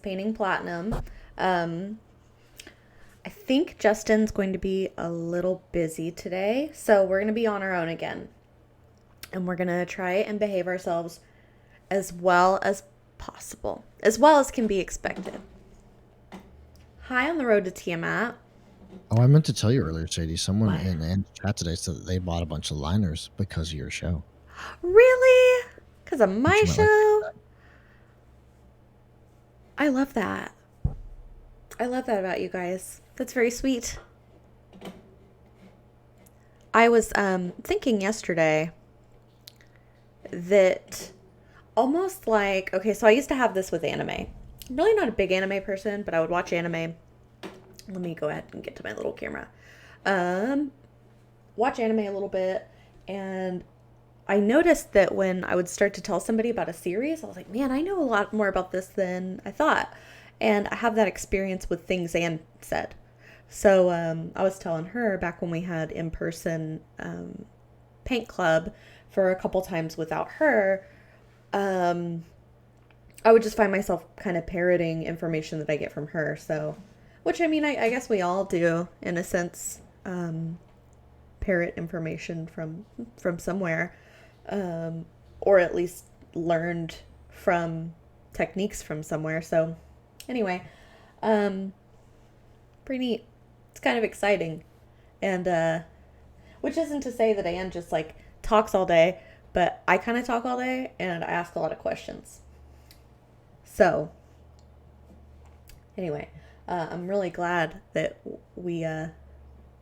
painting platinum. I think Justin's going to be a little busy today, so we're going to be on our own again. And we're going to try and behave ourselves as well as possible, as well as can be expected. Hi on the road to Tiamat. Oh, I meant to tell you earlier, Sadie. Someone What? in the chat today said that they bought a bunch of liners because of your show. Really? Because of That my you might like to show? check I love that. I love that about you guys. That's very sweet. I was thinking yesterday that almost like, okay, so I used to have this with anime. I'm really not a big anime person, but I would watch anime. Let me go ahead and get to my little camera. Um, watch anime a little bit, and I noticed that when I would start to tell somebody about a series, I was like, man, I know a lot more about this than I thought. And I have that experience with things Anne said. So I was telling her back when we had in person paint club for a couple times without her, um, I would just find myself kind of parroting information that I get from her. So, which I mean, I guess we all do in a sense, parrot information from somewhere, um, or at least learned from techniques from somewhere. So, anyway, um, pretty neat. It's kind of exciting, and which isn't to say that Anne just like talks all day, but I kind of talk all day and I ask a lot of questions. So, anyway, I'm really glad that we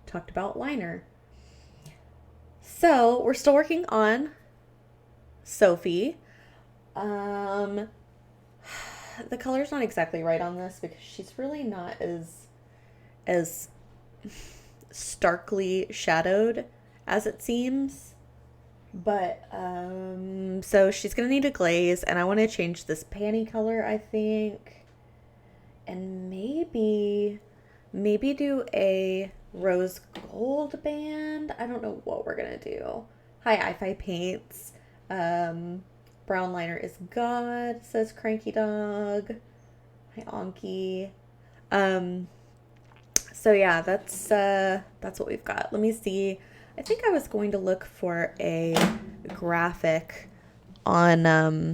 talked about liner. So, we're still working on Sophie. Um, the color's not exactly right on this because she's really not as starkly shadowed as it seems. But so she's gonna need a glaze, and I want to change this panty color, I think, and maybe do a rose gold band. I don't know what we're gonna do. Hi, iFi Paints. Um, Brown liner is God, says Cranky Dog. Hi, Anki. Um, so yeah, that's what we've got. Let me see. I think I was going to look for a graphic on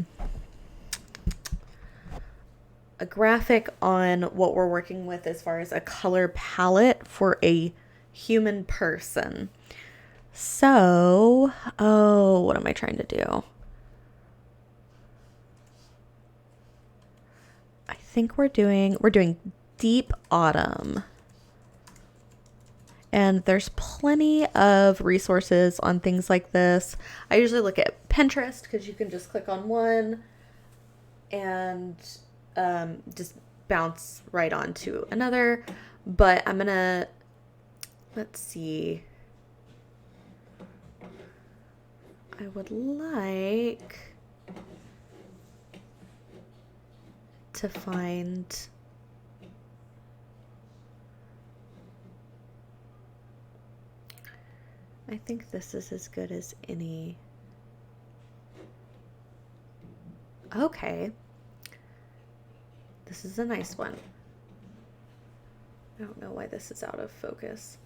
what we're working with as far as a color palette for a human person. So, oh, what am I trying to do? I think we're doing deep autumn. And there's plenty of resources on things like this. I usually look at Pinterest because you can just click on one and just bounce right on to another. But I'm gonna, let's see. I would like to find. I think this is as good as any. Okay. This is a nice one. I don't know why this is out of focus.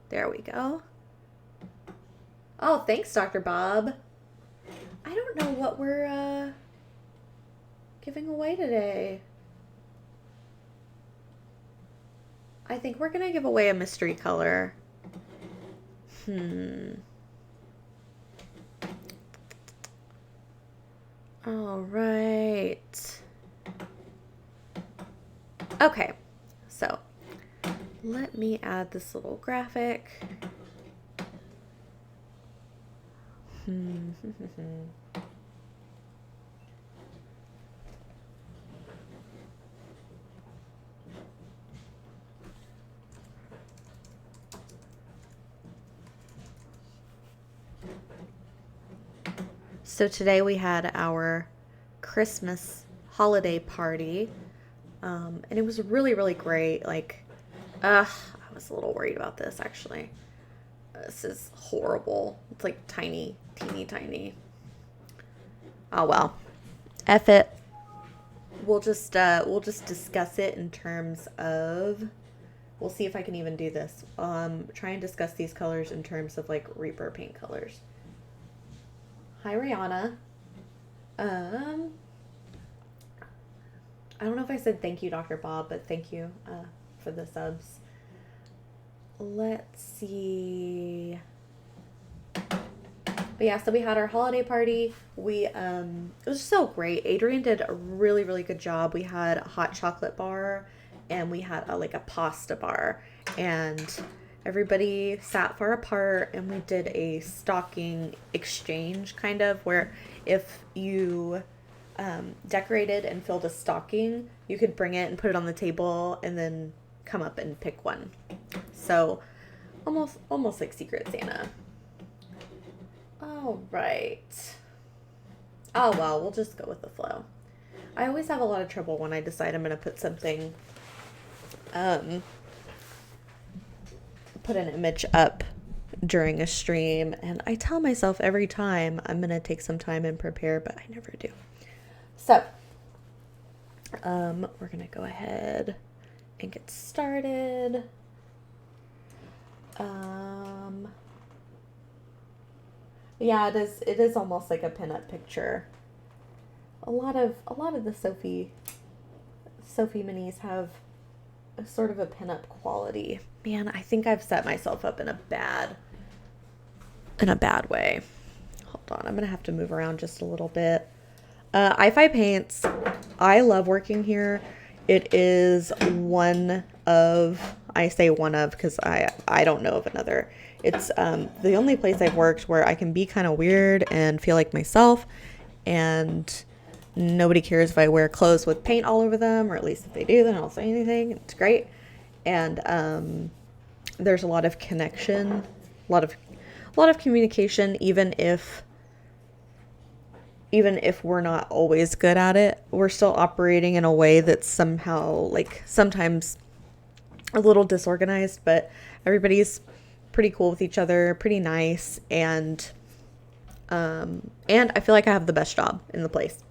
There we go. Oh, thanks, Dr. Bob. I don't know what we're giving away today. I think we're going to give away a mystery color. All right. Okay. So, let me add this little graphic. So today we had our Christmas holiday party, and it was really, really great. Like, I was a little worried about this actually. This is horrible. It's like teeny tiny. Oh well. F it. we'll just discuss it in terms of, we'll see if I can even do this. Try and discuss these colors in terms of like Reaper paint colors. Hi, Rihanna. Um, I don't know if I said thank you, Dr. Bob, but thank you for the subs. Let's see. But yeah, so we had our holiday party. It was so great. Adrian did a really, really good job. We had a hot chocolate bar and we had like a pasta bar, and everybody sat far apart, and we did a stocking exchange kind of, where if you decorated and filled a stocking, you could bring it and put it on the table and then come up and pick one. So almost like Secret Santa. All right. Oh, well, we'll just go with the flow. I always have a lot of trouble when I decide I'm going to put something, put an image up during a stream. And I tell myself every time I'm going to take some time and prepare, but I never do. So, we're going to go ahead and get started. Yeah, it is almost like a pinup picture. A lot of the Sophie minis have a sort of a pinup quality. Man, I think I've set myself up in a bad way. Hold on, I'm gonna have to move around just a little bit. i5 Paints, I love working here. It is one of, I say one of because I don't know of another. It's the only place I've worked where I can be kind of weird and feel like myself, and nobody cares if I wear clothes with paint all over them, or at least if they do, then I don't say anything. It's great. And there's a lot of connection, a lot of communication, even if we're not always good at it. We're still operating in a way that's somehow, like, sometimes a little disorganized, but everybody's pretty cool with each other, pretty nice, and I feel like I have the best job in the place.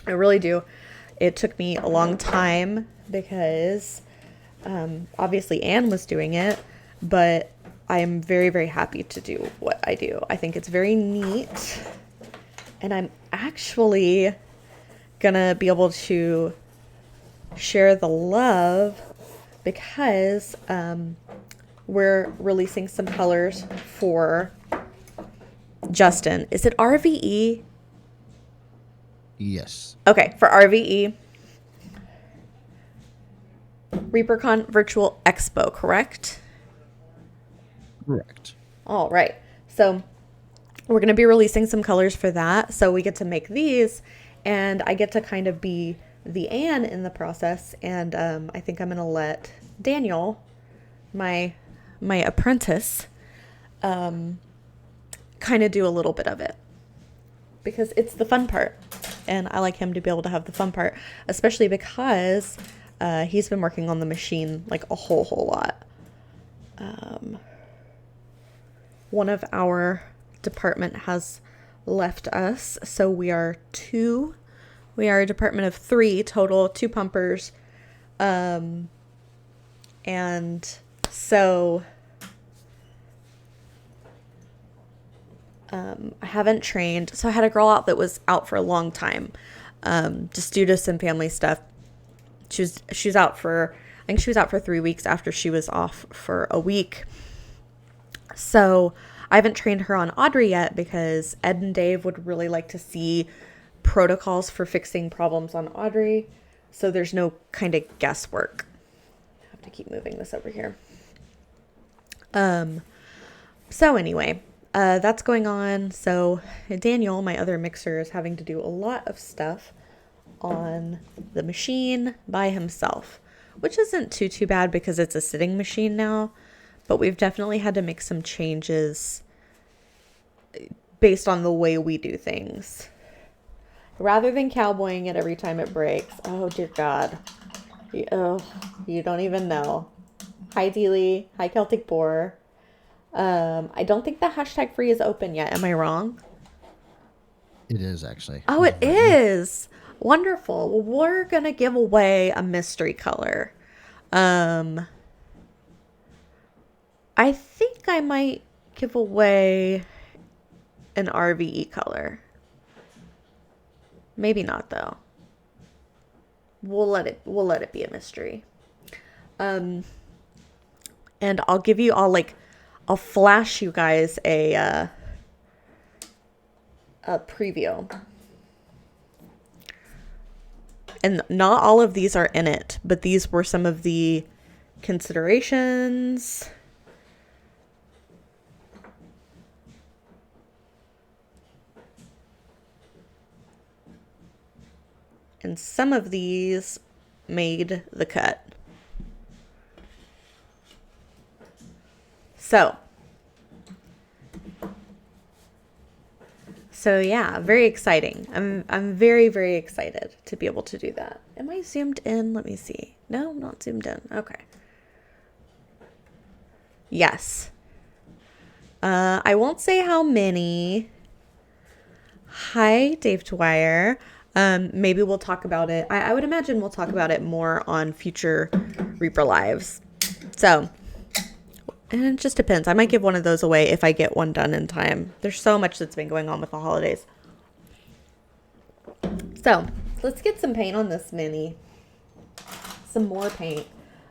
I really do. It took me a long time because obviously Anne was doing it, but I am very, very happy to do what I do. I think it's very neat, and I'm actually gonna be able to share the love because we're releasing some colors for Justin. Is it RVE? Yes. Okay, for RVE. ReaperCon Virtual Expo, correct? Correct. All right. So we're going to be releasing some colors for that. So we get to make these, and I get to kind of be the Anne in the process. And I think I'm going to let Daniel, my apprentice, kind of do a little bit of it, because it's the fun part, and I like him to be able to have the fun part, especially because he's been working on the machine like a whole lot. One of our department has left us, so we are a department of 3 total, 2 pumpers, and so I haven't trained. So I had a girl out that was out for a long time, just due to some family stuff. She was out for, I think she was out for 3 weeks after she was off for a week. So I haven't trained her on Audrey yet because Ed and Dave would really like to see protocols for fixing problems on Audrey. So there's no kind of guesswork. I have to keep moving this over here. So anyway, that's going on. So Daniel, my other mixer, is having to do a lot of stuff on the machine by himself, which isn't too bad because it's a sitting machine now, but we've definitely had to make some changes based on the way we do things. Rather than cowboying it every time it breaks. Oh, dear God. You don't even know. Hi, Dealey. Hi, Celtic Boar. I don't think the hashtag free is open yet. Am I wrong? It is actually. Oh, it is. Wonderful. Well, we're gonna give away a mystery color. Um, I think I might give away an RVE color. Maybe not though. We'll let it be a mystery. Um, and I'll flash you guys a preview. And not all of these are in it, but these were some of the considerations. And some of these made the cut. So yeah, very exciting. I'm very, very excited to be able to do that. Am I zoomed in? Let me see. No, I'm not zoomed in. Okay. Yes. I won't say how many. Hi, Dave Dwyer. Maybe we'll talk about it. I would imagine we'll talk about it more on future Reaper Lives. So, and it just depends. I might give one of those away if I get one done in time. There's so much that's been going on with the holidays. So, let's get some paint on this mini. Some more paint.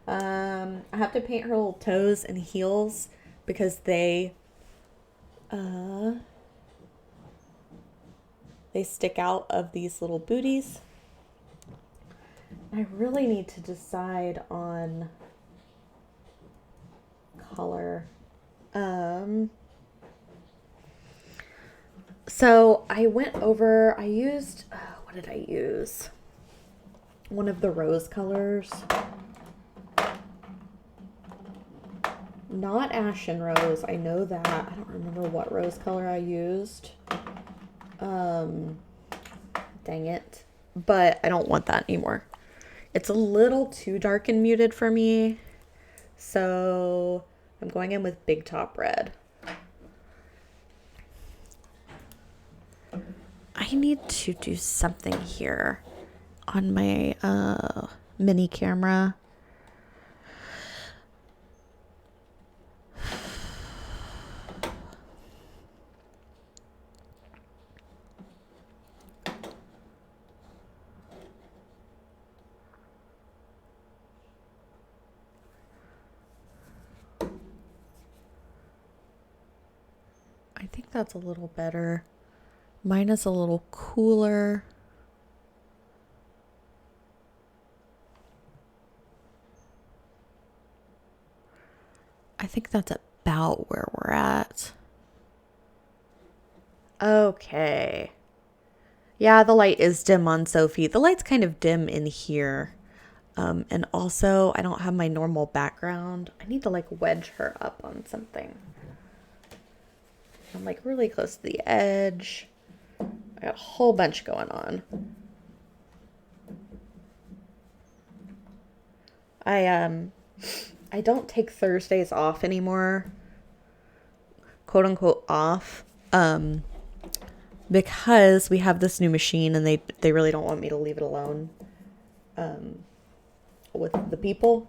I have to paint her little toes and heels because they stick out of these little booties. I really need to decide on color. So I went over, I used, what did I use? One of the rose colors. Not ashen rose, I know that. I don't remember what rose color I used. Dang it. But I don't want that anymore. It's a little too dark and muted for me. So I'm going in with Big Top Red. I need to do something here on my mini camera. I think that's a little better. Mine is a little cooler. I think that's about where we're at. Okay. Yeah, the light is dim on Sophie. The light's kind of dim in here. And also, I don't have my normal background. I need to like wedge her up on something. I'm like really close to the edge. I got a whole bunch going on. I don't take Thursdays off anymore. Quote unquote off. Because we have this new machine and they really don't want me to leave it alone with the people.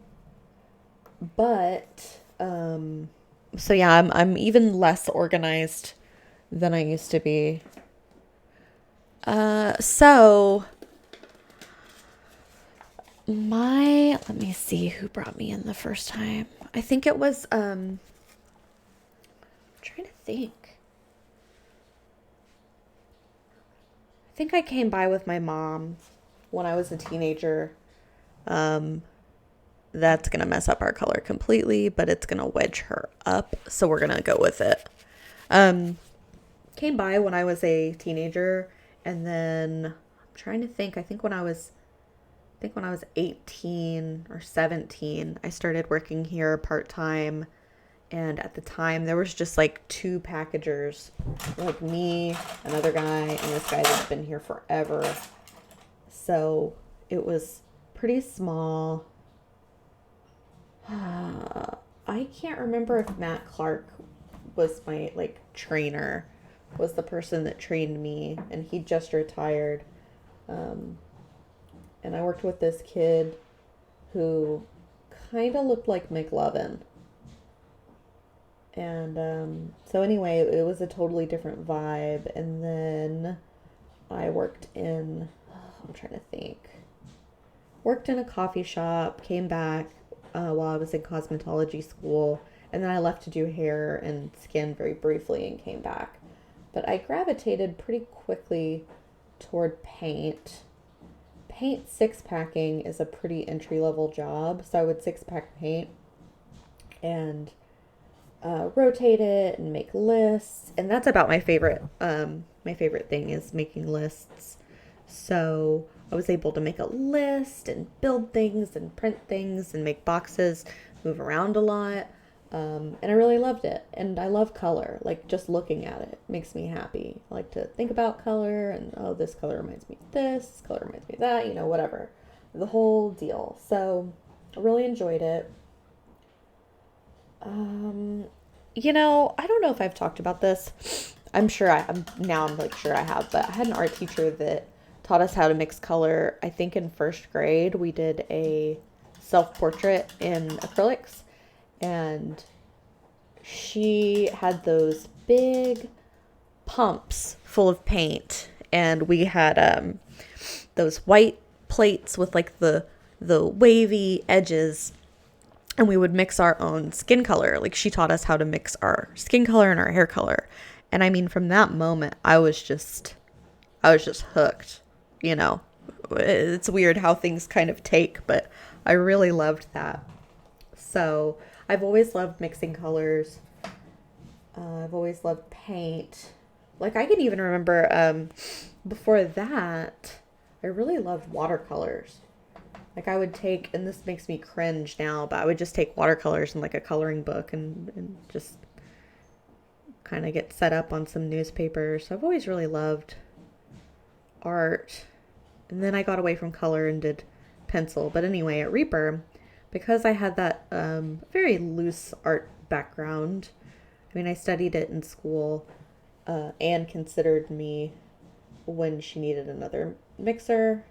But so yeah, I'm even less organized than I used to be. So let me see who brought me in the first time. I think it was I'm trying to think. I think I came by with my mom when I was a teenager. That's going to mess up our color completely, but it's going to wedge her up. So we're going to go with it. Came by when I was a teenager, and then I'm trying to think. I think when I was 18 or 17, I started working here part-time. And at the time, there was just like 2 packagers, like me, another guy, and this guy that's been here forever. So it was pretty small. I can't remember if Matt Clark was my like trainer, was the person that trained me, and he just retired. and I worked with this kid who kind of looked like McLovin. And so anyway, it was a totally different vibe. And then I worked in, I'm trying to think, worked in a coffee shop, came back while I was in cosmetology school, and then I left to do hair and skin very briefly and came back. But I gravitated pretty quickly toward paint. Paint six packing is a pretty entry level job, so I would six pack paint and rotate it and make lists, and that's about my favorite. My favorite thing is making lists. So I was able to make a list and build things and print things and make boxes, move around a lot. And I really loved it. And I love color. Like just looking at it makes me happy. I like to think about color and, oh, this color reminds me of this color reminds me of that, whatever. The whole deal. So I really enjoyed it. I don't know if I've talked about this. I'm like sure I have, but I had an art teacher that taught us how to mix color. I think in first grade we did a self-portrait in acrylics, and she had those big pumps full of paint, and we had those white plates with like the wavy edges, and we would mix our own skin color. Like she taught us how to mix our skin color and our hair color. And I mean, from that moment, I was just hooked, you know. It's weird how things kind of take, but I really loved that. So, I've always loved mixing colors. I've always loved paint. Like I can even remember before that, I really loved watercolors. Like I would take, and this makes me cringe now, but I would just take watercolors in like a coloring book and just kind of get set up on some newspapers. So I've always really loved art. And then I got away from color and did pencil. But anyway, at Reaper, because I had that very loose art background, I mean, I studied it in school. Anne considered me when she needed another mixer.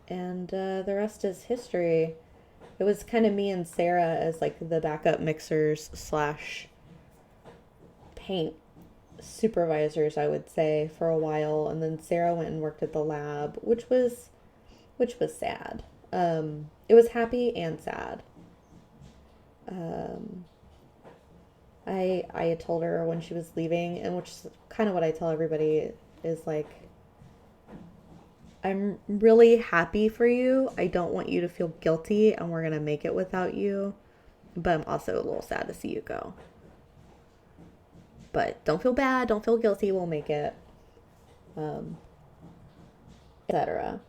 And the rest is history. It was kind of me and Sarah as like the backup mixers slash paint supervisors, I would say, for a while. And then Sarah went and worked at the lab, which was sad. It was happy and sad. Um, I had told her when she was leaving, and which is kind of what I tell everybody is like, I'm really happy for you. I don't want you to feel guilty, and we're gonna make it without you. But I'm also a little sad to see you go. But don't feel bad. Don't feel guilty. We'll make it. Um, etc.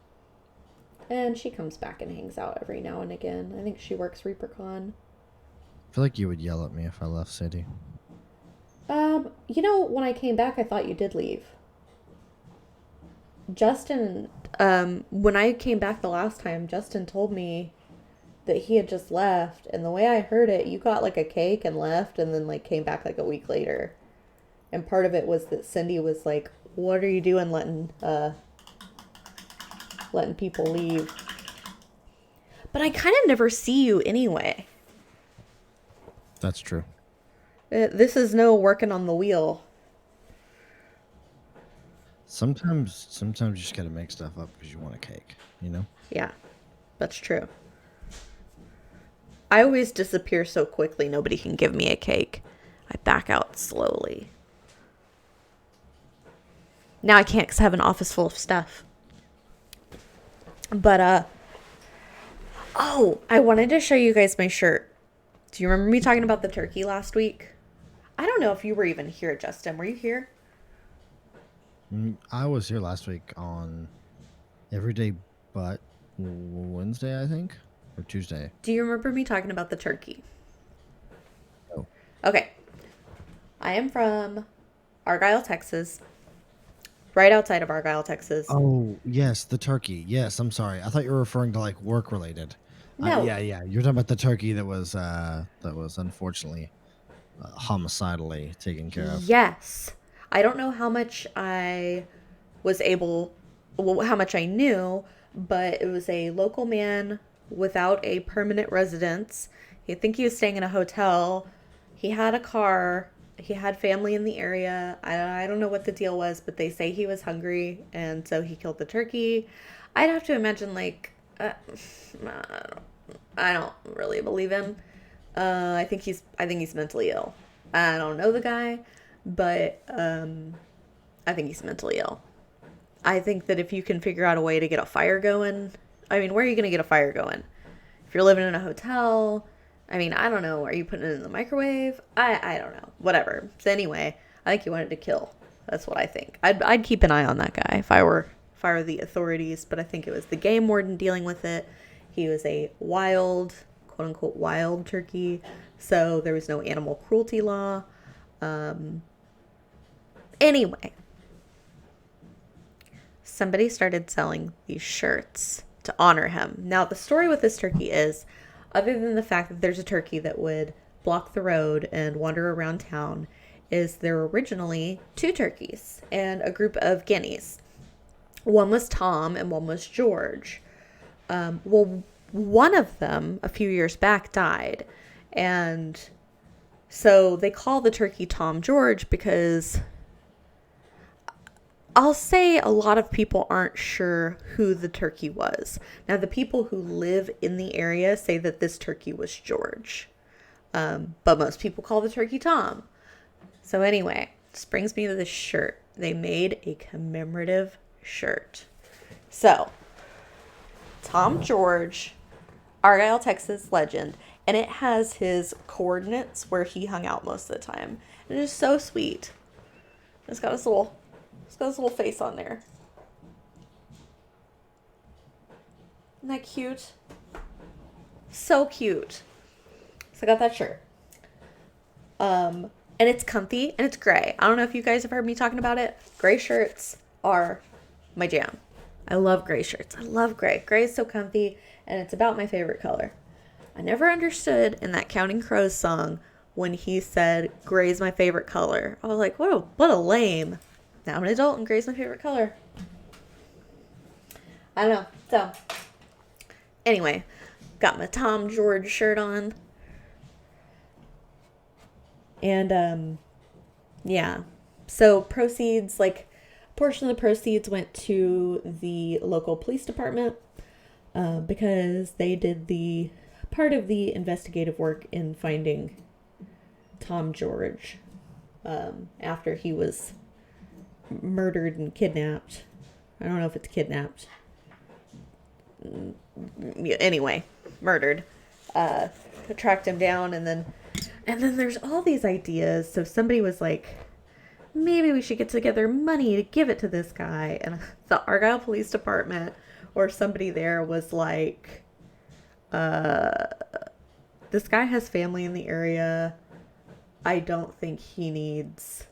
And she comes back and hangs out every now and again. I think she works ReaperCon. I feel like you would yell at me if I left city. When I came back, I thought you did leave. Justin, when I came back the last time, Justin told me that he had just left, and the way I heard it, you got like a cake and left, and then like came back like a week later. And part of it was that Cindy was like, "What are you doing, letting people leave?" But I kind of never see you anyway. That's true. This is no working on the wheel. Sometimes you just gotta make stuff up because you want a cake, you know? Yeah, that's true. I always disappear so quickly, nobody can give me a cake. I back out slowly. Now I can't because I have an office full of stuff. But, oh, I wanted to show you guys my shirt. Do you remember me talking about the turkey last week? I don't know if you were even here, Justin. Were you here? I was here last week on every day but Wednesday, I think, or Tuesday. Do you remember me talking about the turkey? Oh, Okay. I am from Argyle, Texas. Right outside of Argyle, Texas. oh yes, the turkey. Yes, I'm sorry. I thought you were referring to like work related. No. Yeah. You're talking about the turkey that was unfortunately homicidally taken care of. Yes. I don't know how much I was able how much I knew, but it was a local man without a permanent residence. I think he was staying in a hotel. He had a car. He had family in the area. I don't know what the deal was, but they say he was hungry, and so he killed the turkey. I'd have to imagine, like, I don't really believe him. I think he's mentally ill. I don't know the guy, but I think he's mentally ill. I think that if you can figure out a way to get a fire going, I mean, where are you going to get a fire going? If you're living in a hotel, I mean, I don't know. Are you putting it in the microwave? I don't know. Whatever. So anyway, I think he wanted to kill. That's what I think. I'd keep an eye on that guy if I were the authorities, but I think it was the game warden dealing with it. He was a wild, quote unquote, wild turkey, so there was no animal cruelty law. Anyway, somebody started selling these shirts to honor him. Now, the story with this turkey is, other than the fact that there's a turkey that would block the road and wander around town, is there were originally two turkeys and a group of guineas. One was Tom and one was George. Well, one of them a few years back died. And so they call the turkey Tom George because I'll say a lot of people aren't sure who the turkey was. Now, the people who live in the area say that this turkey was George. But most people call the turkey Tom. So anyway, this brings me to this shirt. They made a commemorative shirt. So, Tom George, Argyle, Texas legend, and it has his coordinates where he hung out most of the time. And it is so sweet. It's got his little face on there. Isn't that cute? So cute. So I got that shirt. And it's comfy and it's gray. I don't know if you guys have heard me talking about it. Gray shirts are my jam. I love gray shirts. I love gray. Gray is so comfy and it's about my favorite color. I never understood in that Counting Crows song when he said gray is my favorite color. I was like, what a lame. Now I'm an adult and gray's my favorite color. I don't know. So anyway, got my Tom George shirt on. And yeah. So proceeds, like a portion of the proceeds went to the local police department because they did the part of the investigative work in finding Tom George after he was murdered and kidnapped. I don't know if it's kidnapped. Anyway, murdered. Tracked him down, and then there's all these ideas. So somebody was like, maybe we should get together money to give it to this guy. And the Argyle Police Department or somebody there was like, this guy has family in the area. I don't think he needs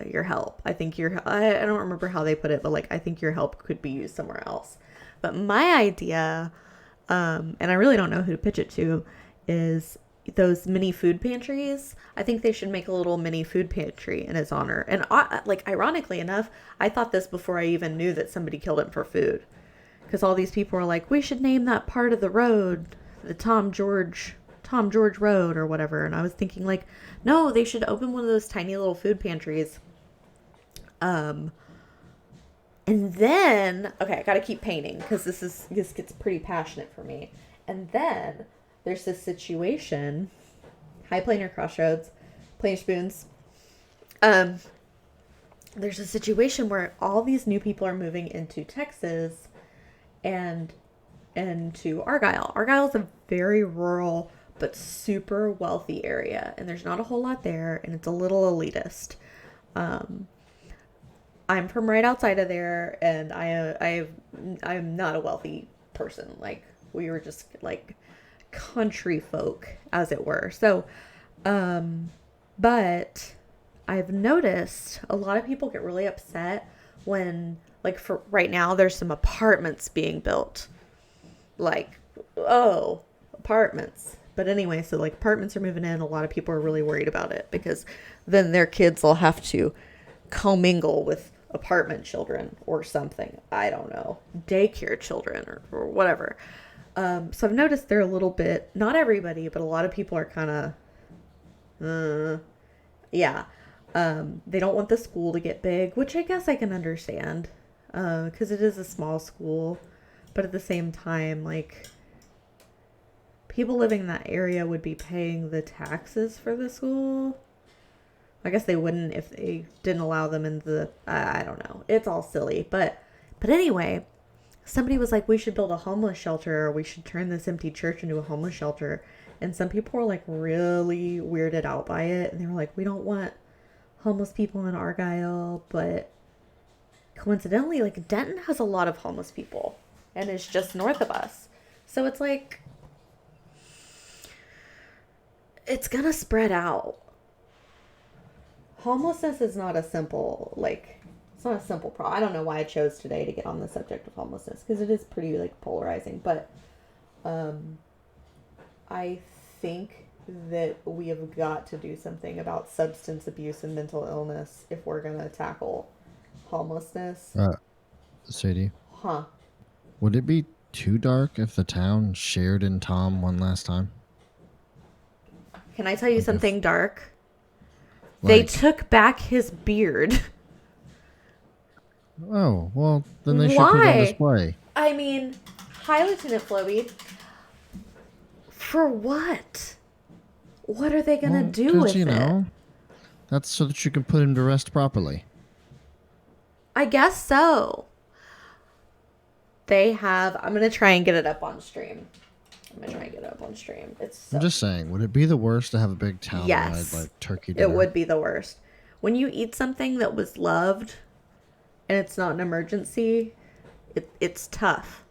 your help. I think I don't remember how they put it, but like, I think your help could be used somewhere else. But my idea, and I really don't know who to pitch it to, is those mini food pantries. I think they should make a little mini food pantry in his honor. And like, ironically enough, I thought this before I even knew that somebody killed him for food. Because all these people were like, we should name that part of the road the Tom George Road or whatever. And I was thinking like, no, they should open one of those tiny little food pantries. And then, okay, I got to keep painting because this gets pretty passionate for me. And then there's this situation, High Plainer Crossroads, Plainer Spoons. There's a situation where all these new people are moving into Texas and to Argyle. Argyle is a very rural but super wealthy area, and there's not a whole lot there, and it's a little elitist. I'm from right outside of there, and I'm not a wealthy person. Like, we were just like country folk, as it were. So, but I've noticed a lot of people get really upset when, like, for right now, there's some apartments being built. Like, oh, apartments. But anyway, so like apartments are moving in. A lot of people are really worried about it because then their kids will have to commingle with apartment children or something. I don't know. Daycare children or whatever. So I've noticed they're a little bit, not everybody, but a lot of people are kind of, yeah. They don't want the school to get big, which I guess I can understand, because it is a small school. But at the same time, like, people living in that area would be paying the taxes for the school. I guess they wouldn't if they didn't allow them in the, I don't know. It's all silly. But anyway, somebody was like, we should build a homeless shelter, or we should turn this empty church into a homeless shelter. And some people were like really weirded out by it. And they were like, we don't want homeless people in Argyle. But coincidentally, like, Denton has a lot of homeless people and is just north of us. So it's like, it's gonna spread out. Homelessness is not a simple, like, it's not a simple problem. I don't know why I chose today to get on the subject of homelessness, because it is pretty, like, polarizing. But I think that we have got to do something about substance abuse and mental illness if we're gonna tackle homelessness. Sadie, Huh. would it be too dark if the town shared in Tom one last time? Can I tell you Like something dark? They like, took back his beard. oh, well, then they should put it on Why? display. I mean, hi, Lieutenant Floby. For what? What are they gonna Well, do with you it? know, that's so that you can put him to rest properly. I guess so. They have. I'm gonna try and get it up on stream. It's so. I'm just saying, would it be the worst to have a big town-wide, Yes, like, turkey it dinner? would be the worst. When you eat something that was loved and it's not an emergency, it's tough.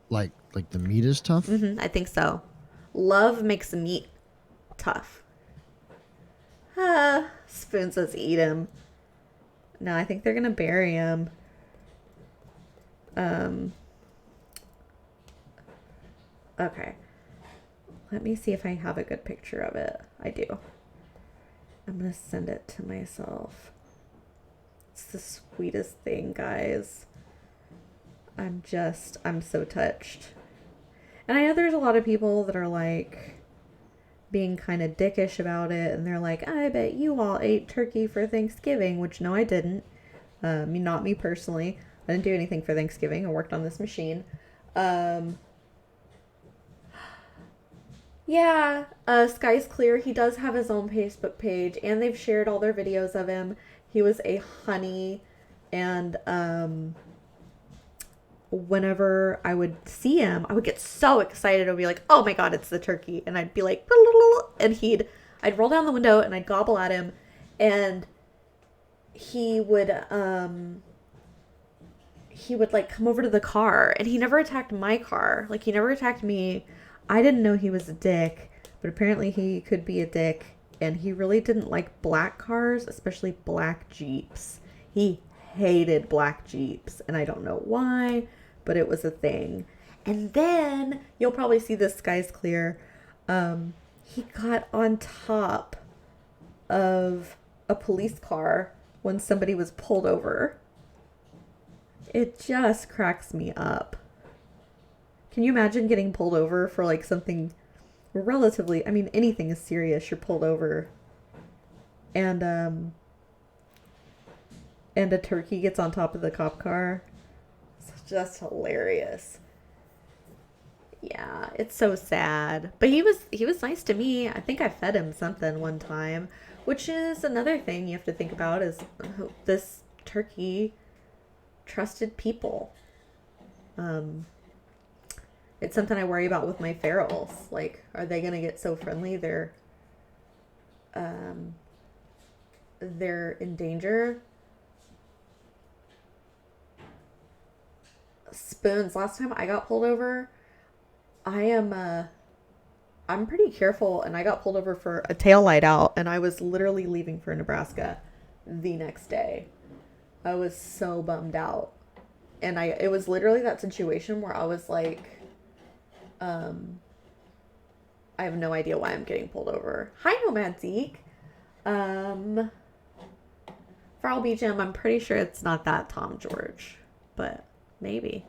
Like the meat is tough? I think so. Love makes the meat tough. Spoon says eat him. No, I think they're gonna bury him. Okay. Let me see if I have a good picture of it. I do. I'm gonna send it to myself. It's the sweetest thing, guys. I'm so touched. And I know there's a lot of people that are like being kind of dickish about it, and they're like, I bet you all ate turkey for Thanksgiving, which no, I didn't. Not me personally. I didn't do anything for Thanksgiving. I worked on this machine. Yeah, Sky's Clear. He does have his own Facebook page, and they've shared all their videos of him. He was a honey, and whenever I would see him, I would get so excited. I would be like, oh my god, it's the turkey. And I'd be like, and I'd roll down the window and I'd gobble at him, and he would like come over to the car, and he never attacked my car. Like, he never attacked me. I didn't know he was a dick, but apparently he could be a dick, and he really didn't like black cars, especially black Jeeps. He hated black Jeeps, and I don't know why, but it was a thing. And then, you'll probably see this, Sky's Clear, he got on top of a police car when somebody was pulled over. It just cracks me up. Can you imagine getting pulled over for like something relatively, I mean, anything is serious, you're pulled over, and a turkey gets on top of the cop car? It's just hilarious. Yeah, it's so sad. But he was nice to me. I think I fed him something one time, which is another thing you have to think about, is this turkey trusted people. It's something I worry about with my ferals. Like, are they gonna get so friendly they're in danger? Spoons, last time I got pulled over, I'm pretty careful, and I got pulled over for a tail light out, and I was literally leaving for Nebraska the next day. I was so bummed out. And it was literally that situation where I was like, I have no idea why I'm getting pulled over. Hi, Nomad Zeke. Farrell Beach Gym, I'm pretty sure it's not that Tom George, but maybe.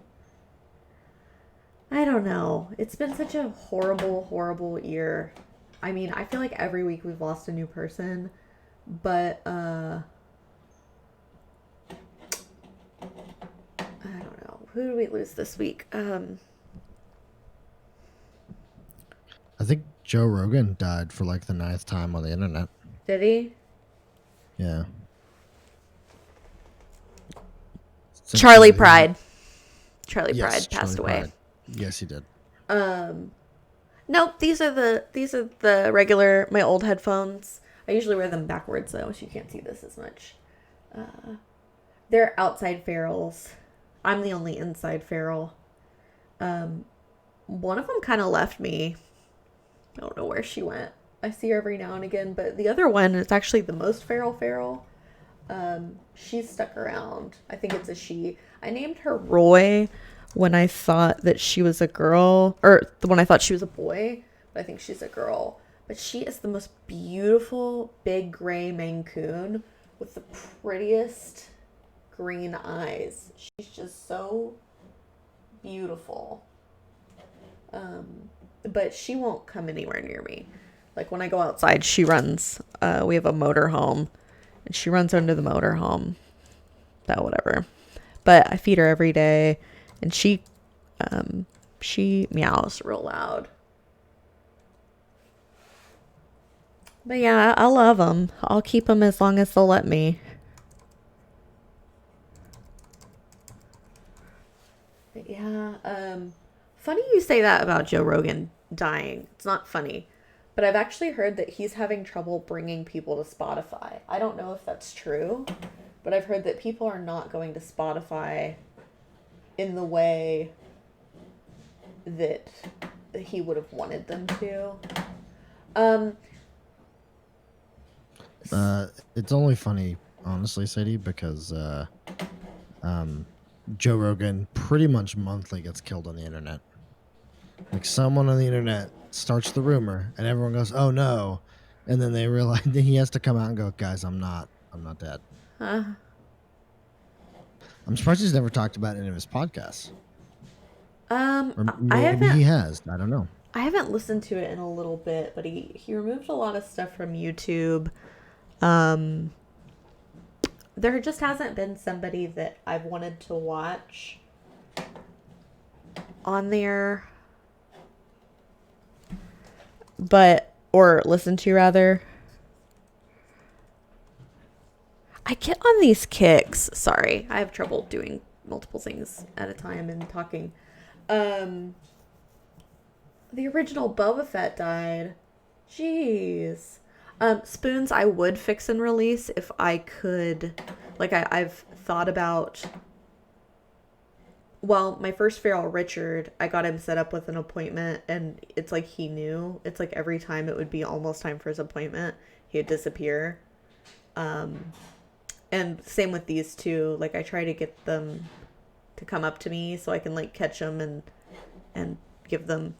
I don't know. It's been such a horrible, horrible year. I mean, I feel like every week we've lost a new person, but I don't know. Who did we lose this week? I think Joe Rogan died for like the 9th time on the internet. Did he? Yeah. Charlie Pride. Charlie Yes, Pride passed Charlie away. Pride. Yes, he did. Nope, these are the regular my old headphones. I usually wear them backwards though, so you can't see this as much. They're outside ferals. I'm the only inside feral. One of them kind of left me. I don't know where she went. I see her every now and again, but the other one is actually the most feral. She's stuck around. I think it's a she. I named her Roy when I thought that she was a girl, or when I thought she was a boy, but I think she's a girl. But she is the most beautiful big gray Maine Coon with the prettiest green eyes. She's just so beautiful. But she won't come anywhere near me. Like when I go outside, she runs. We have a motor home, and she runs under the motor home. But whatever. But I feed her every day, and she meows real loud. But yeah, I love them. I'll keep them as long as they'll let me. But yeah, funny you say that about Joe Rogan dying. It's not funny. But I've actually heard that he's having trouble bringing people to Spotify. I don't know if that's true, but I've heard that people are not going to Spotify in the way that he would have wanted them to. It's only funny, honestly, Sadie, because Joe Rogan pretty much monthly gets killed on the internet. Like someone on the internet starts the rumor, and everyone goes, "Oh no," and then they realize that he has to come out and go, "Guys, I'm not dead." I'm surprised he's never talked about any of his podcasts. Or maybe he has. I don't know. I haven't listened to it in a little bit, but he removed a lot of stuff from YouTube. There just hasn't been somebody that I've wanted to watch on there, or listen to rather. I get on these kicks. Sorry, I have trouble doing multiple things at a time and talking. The original Boba Fett died. Jeez. Spoons I would fix and release if I could. Like I've thought about. Well, my first feral, Richard, I got him set up with an appointment, and it's like he knew. It's like every time it would be almost time for his appointment, he would disappear. And same with these two. Like I try to get them to come up to me so I can like catch them and give them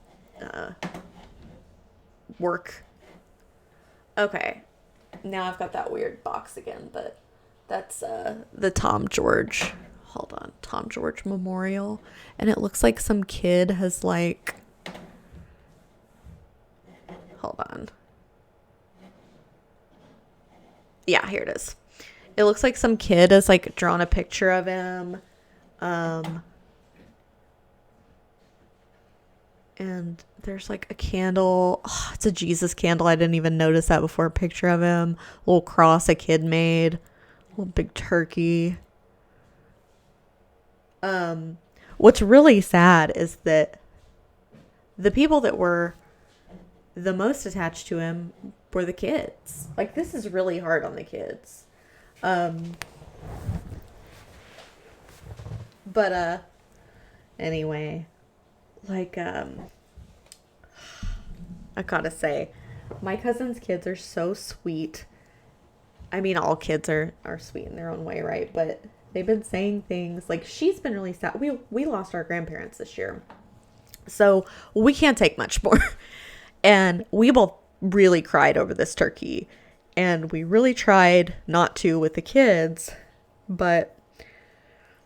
work. Okay, now I've got that weird box again, but that's the Tom George. Hold on, Tom George Memorial, and it looks like some kid has like. Hold on. Yeah, here it is. It looks like some kid has like drawn a picture of him. And there's like a candle. Oh, it's a Jesus candle. I didn't even notice that before. A picture of him. A little cross a kid made. A little big turkey. What's really sad is that the people that were the most attached to him were the kids. Like, this is really hard on the kids. But anyway, like, I gotta say, my cousin's kids are so sweet. I mean, all kids are sweet in their own way, right? But they've been saying things like, she's been really sad. We lost our grandparents this year, so we can't take much more. And we both really cried over this turkey. And we really tried not to with the kids, but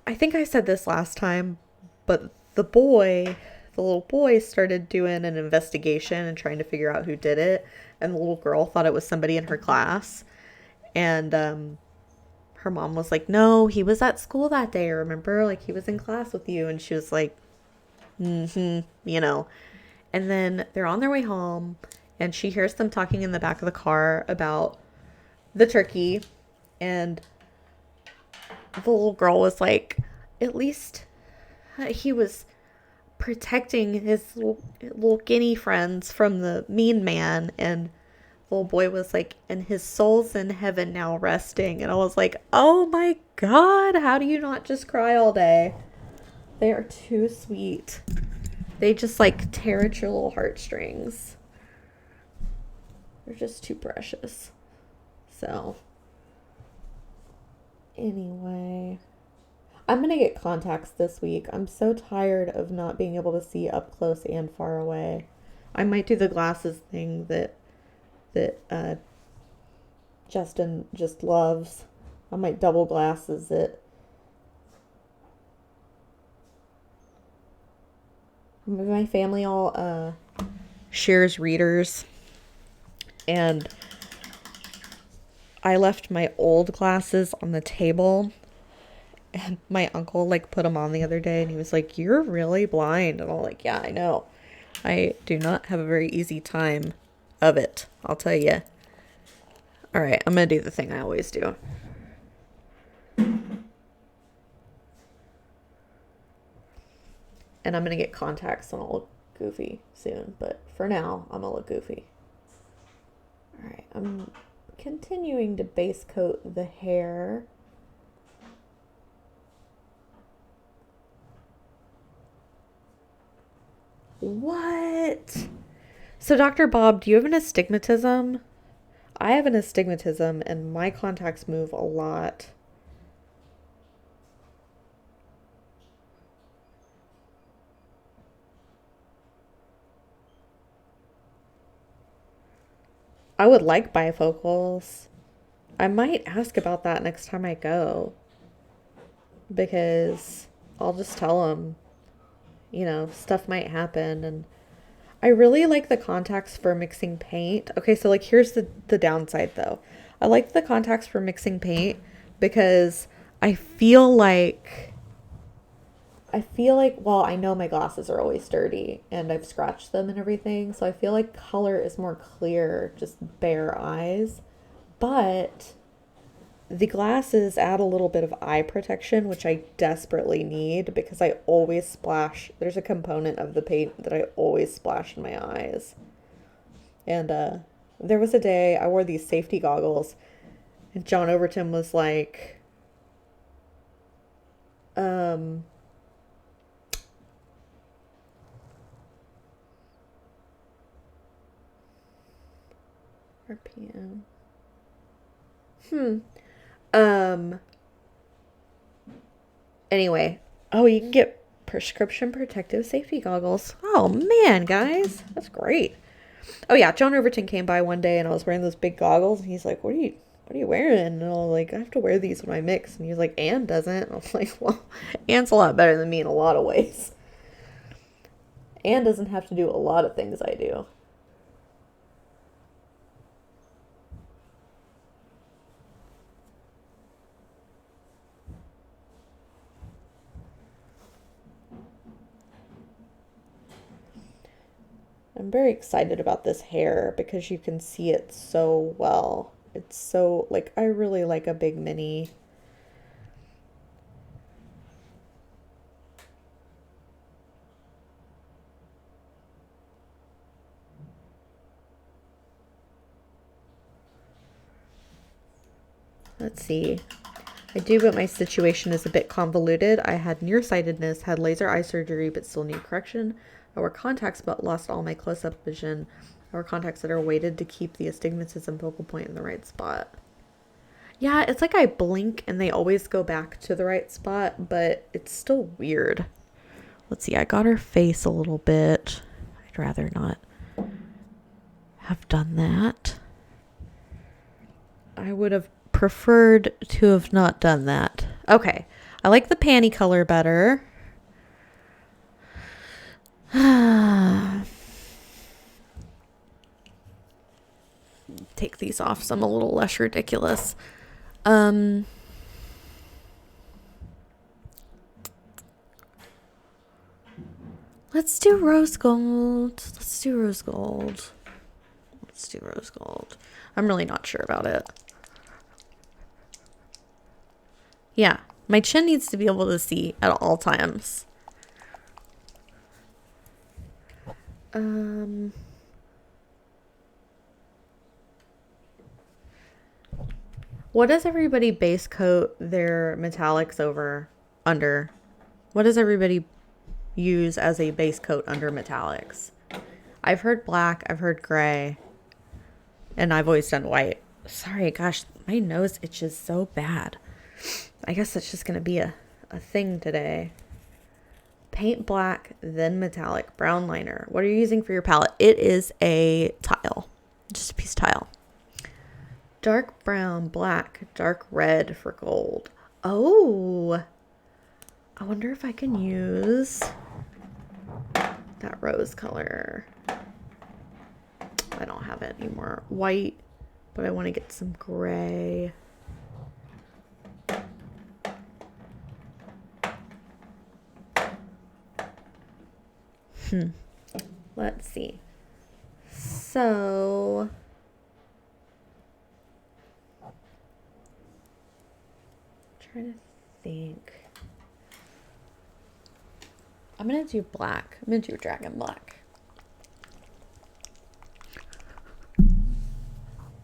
I think I said this last time, but the little boy started doing an investigation and trying to figure out who did it. And the little girl thought it was somebody in her class. And her mom was like, no, he was at school that day, remember? Like, he was in class with you. And she was like, you know. And then they're on their way home, and she hears them talking in the back of the car about the turkey. And the little girl was like, at least he was protecting his little guinea friends from the mean man. And the little boy was like, and his soul's in heaven now resting. And I was like, oh my God, how do you not just cry all day? They are too sweet. They just like tear at your little heartstrings. They're just too precious. So, anyway, I'm going to get contacts this week. I'm so tired of not being able to see up close and far away. I might do the glasses thing that Justin just loves. I might double glasses it. My family all shares readers, and I left my old glasses on the table, and my uncle like put them on the other day, and he was like, you're really blind. And I'm like, yeah, I know. I do not have a very easy time of it, I'll tell you. All right, I'm gonna do the thing I always do. And I'm gonna get contacts and I'll look goofy soon, but for now I'm gonna look goofy. All right, I'm continuing to base coat the hair. What? So Dr. Bob, do you have an astigmatism? I have an astigmatism and my contacts move a lot. I would like bifocals. I might ask about that next time I go, because I'll just tell them, stuff might happen. And I really like the contacts for mixing paint. Okay, so like here's the downside though. I like the contacts for mixing paint because well, I know my glasses are always dirty and I've scratched them and everything, so I feel like color is more clear, just bare eyes. But the glasses add a little bit of eye protection, which I desperately need because I always splash. There's a component of the paint that I always splash in my eyes. And there was a day I wore these safety goggles, and John Overton was like, RPM. Anyway. Oh, you can get prescription protective safety goggles. Oh man, guys. That's great. Oh yeah, John Overton came by one day and I was wearing those big goggles and he's like, what are you wearing? And I was like, I have to wear these when I mix. And he's like, Anne doesn't. And I was like, well, Anne's a lot better than me in a lot of ways. Anne doesn't have to do a lot of things I do. I'm very excited about this hair because you can see it so well. It's so, like, I really like a big mini. Let's see. I do, but my situation is a bit convoluted. I had nearsightedness, had laser eye surgery, but still need correction. I wear contacts, but lost all my close-up vision. I wear contacts that are weighted to keep the astigmatism focal point in the right spot. Yeah, it's like I blink and they always go back to the right spot, but it's still weird. Let's see, I got her face a little bit. I'd rather not have done that. I would have preferred to have not done that. Okay. I like the panty color better. Take these off so I'm a little less ridiculous. Let's do rose gold. Let's do rose gold. Let's do rose gold. I'm really not sure about it. Yeah, my chin needs to be able to see at all times. What does everybody base coat their metallics under? What does everybody use as a base coat under metallics? I've heard black, I've heard gray, and I've always done white. Sorry, gosh, my nose itches so bad. I guess that's just going to be a thing today. Paint black, then metallic, brown liner. What are you using for your palette? It is a tile, just a piece of tile. Dark brown, black, dark red for gold. Oh, I wonder if I can use that rose color. I don't have it anymore. White, but I want to get some gray. Let's see. So trying to think. I'm gonna do black. I'm gonna do dragon black.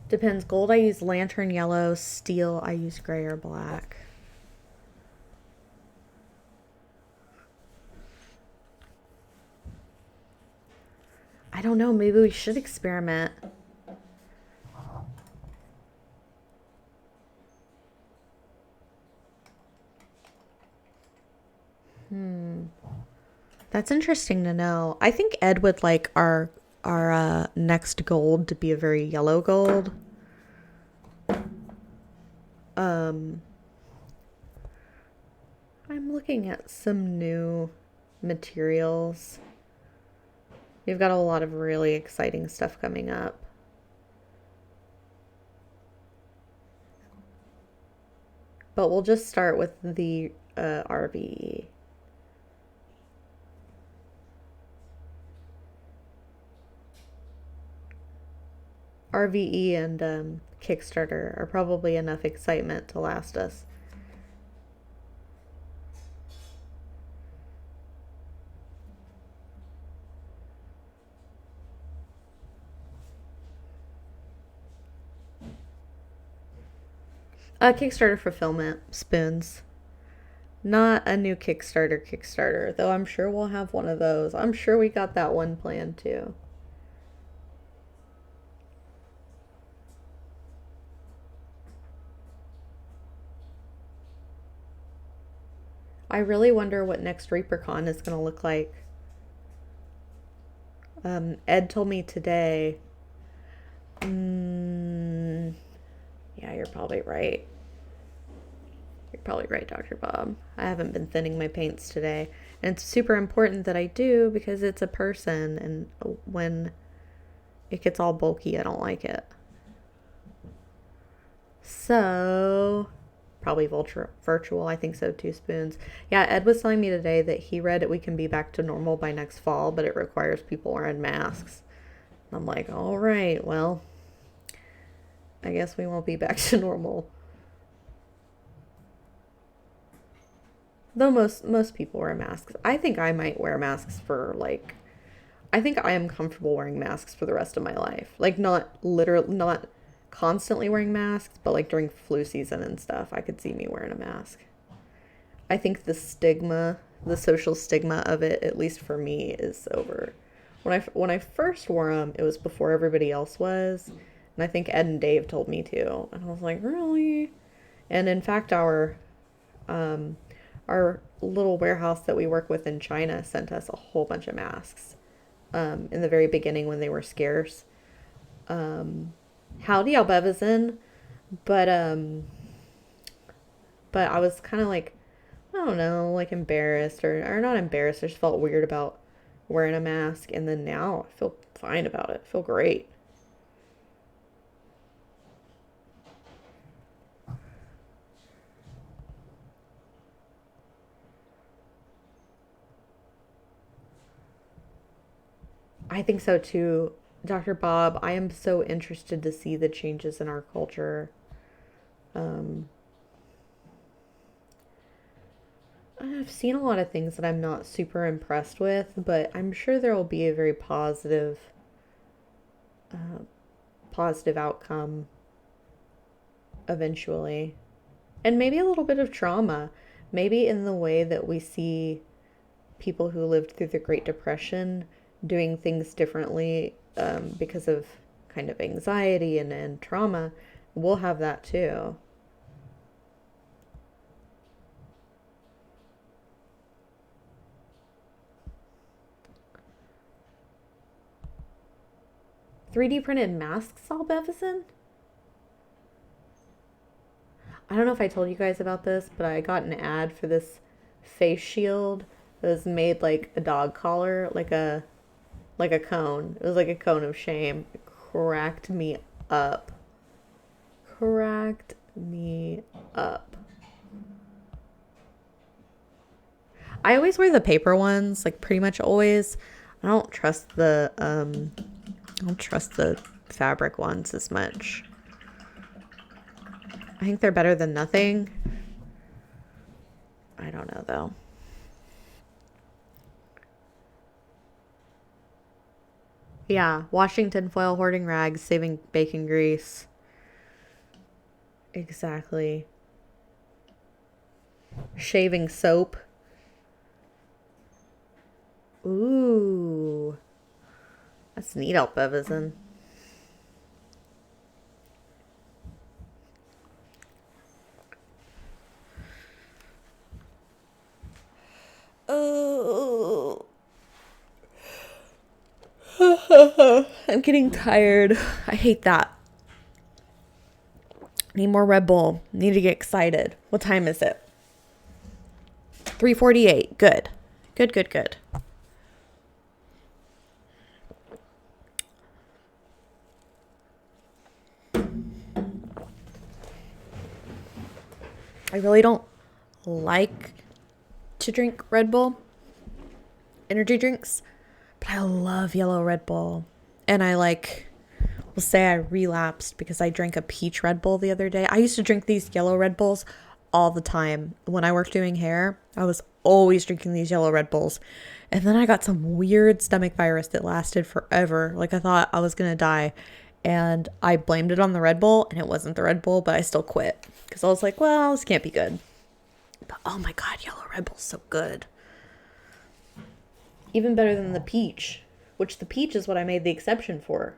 Depends. Gold I use lantern yellow. Steel I use gray or black. I don't know. Maybe we should experiment. That's interesting to know. I think Ed would like our next gold to be a very yellow gold. I'm looking at some new materials. We've got a lot of really exciting stuff coming up. But we'll just start with the RVE. RVE and Kickstarter are probably enough excitement to last us. Kickstarter fulfillment spoons. Not a new Kickstarter, though I'm sure we'll have one of those. I'm sure we got that one planned too. I really wonder what next ReaperCon is going to look like. Ed told me today. Yeah, you're probably right. You're probably right, Dr. Bob. I haven't been thinning my paints today. And it's super important that I do because it's a person, and when it gets all bulky, I don't like it. So, probably virtual. I think so, 2 spoons. Yeah, Ed was telling me today that he read it. We can be back to normal by next fall, but it requires people wearing masks. I'm like, all right, well, I guess we won't be back to normal. Though most people wear masks. I think I might wear masks for like, I think I am comfortable wearing masks for the rest of my life. Like not constantly wearing masks, but like during flu season and stuff, I could see me wearing a mask. I think the social stigma of it, at least for me, is over. When I first wore them, it was before everybody else was, and I think Ed and Dave told me to, and I was like, really? And in fact, our little warehouse that we work with in China sent us a whole bunch of masks in the very beginning when they were scarce. Howdy, Albevazen. But but I was kind of like, I don't know, like embarrassed or not embarrassed. I just felt weird about wearing a mask, and then now I feel fine about it. I feel great. I think so too, Dr. Bob. I am so interested to see the changes in our culture. Um, I've seen a lot of things that I'm not super impressed with, but I'm sure there will be a very uh, positive outcome eventually. And maybe a little bit of trauma. Maybe in the way that we see people who lived through the Great Depression doing things differently because of kind of anxiety and trauma. We'll have that too. 3D printed masks, all Bevison? I don't know if I told you guys about this, but I got an ad for this face shield that was made like a dog collar, like a cone. It was like a cone of shame. It cracked me up. Cracked me up. I always wear the paper ones, like pretty much always. I don't trust the fabric ones as much. I think they're better than nothing. I don't know though. Yeah, Washington foil, hoarding rags, saving bacon grease. Exactly. Shaving soap. Ooh, that's neat, Elpevison. Oh, I'm getting tired. I hate that. Need more Red Bull. Need to get excited. What time is it? 3:48. Good. Good, good, good. I really don't like to drink Red Bull energy drinks, but I love yellow Red Bull. And I like will say I relapsed because I drank a peach Red Bull the other day. I used to drink these yellow Red Bulls all the time. When I worked doing hair, I was always drinking these yellow Red Bulls. And then I got some weird stomach virus that lasted forever. Like I thought I was going to die. And I blamed it on the Red Bull, and it wasn't the Red Bull, but I still quit because I was like, well, this can't be good. But oh my God, yellow Red Bull's so good. Even better than the peach, which the peach is what I made the exception for.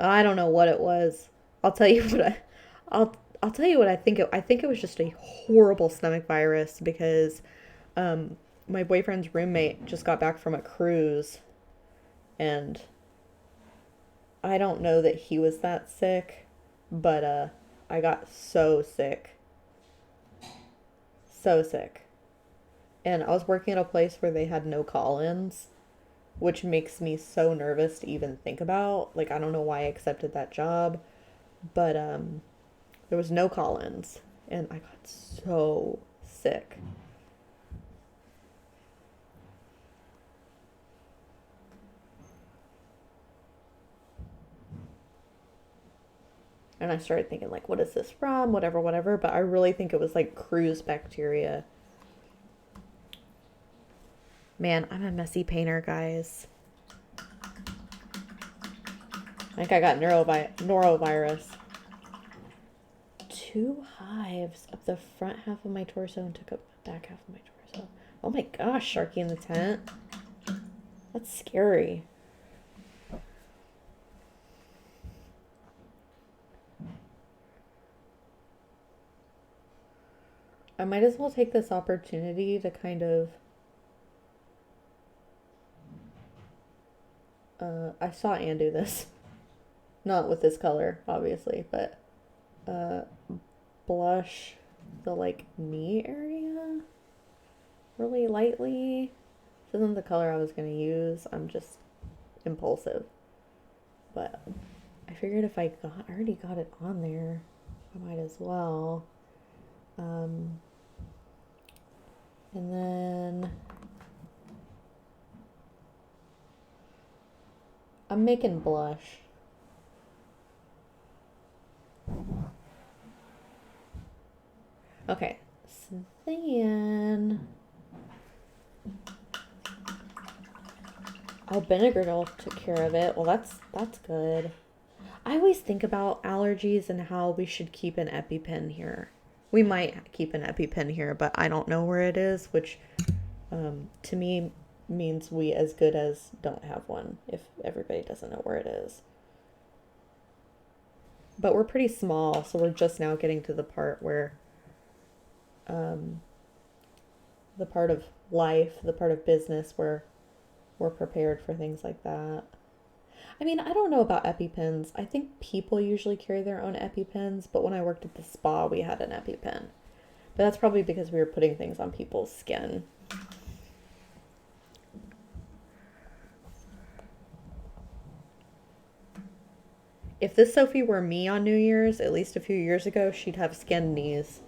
I don't know what it was. I'll tell you what I, I'll tell you what I think. I think it was just a horrible stomach virus because my boyfriend's roommate just got back from a cruise, and I don't know that he was that sick, but I got so sick, so sick, and I was working at a place where they had no call-ins, which makes me so nervous to even think about. Like I don't know why I accepted that job, but there was no call-ins, and I got so sick. And I started thinking like, what is this from? Whatever, whatever. But I really think it was like cruise bacteria. Man, I'm a messy painter, guys. I think I got norovirus. 2 hives up the front half of my torso and took up the back half of my torso. Oh my gosh, Sharky in the tent. That's scary. I might as well take this opportunity to kind of I saw Ann do this. Not with this color, obviously, but uh, blush the like knee area really lightly. This isn't the color I was gonna use. I'm just impulsive. But I figured if I already got it on there, I might as well. Um, and then I'm making blush. Okay, so then Benadryl took care of it. Well, that's good. I always think about allergies and how we should keep an EpiPen here. We might keep an EpiPen here, but I don't know where it is, which to me means we as good as don't have one if everybody doesn't know where it is. But we're pretty small, so we're just now getting to the part where um, the part of life, the part of business where we're prepared for things like that. I mean, I don't know about EpiPens. I think people usually carry their own EpiPens, but when I worked at the spa, we had an EpiPen. But that's probably because we were putting things on people's skin. If this Sophie were me on New Year's, at least a few years ago, she'd have skinned knees.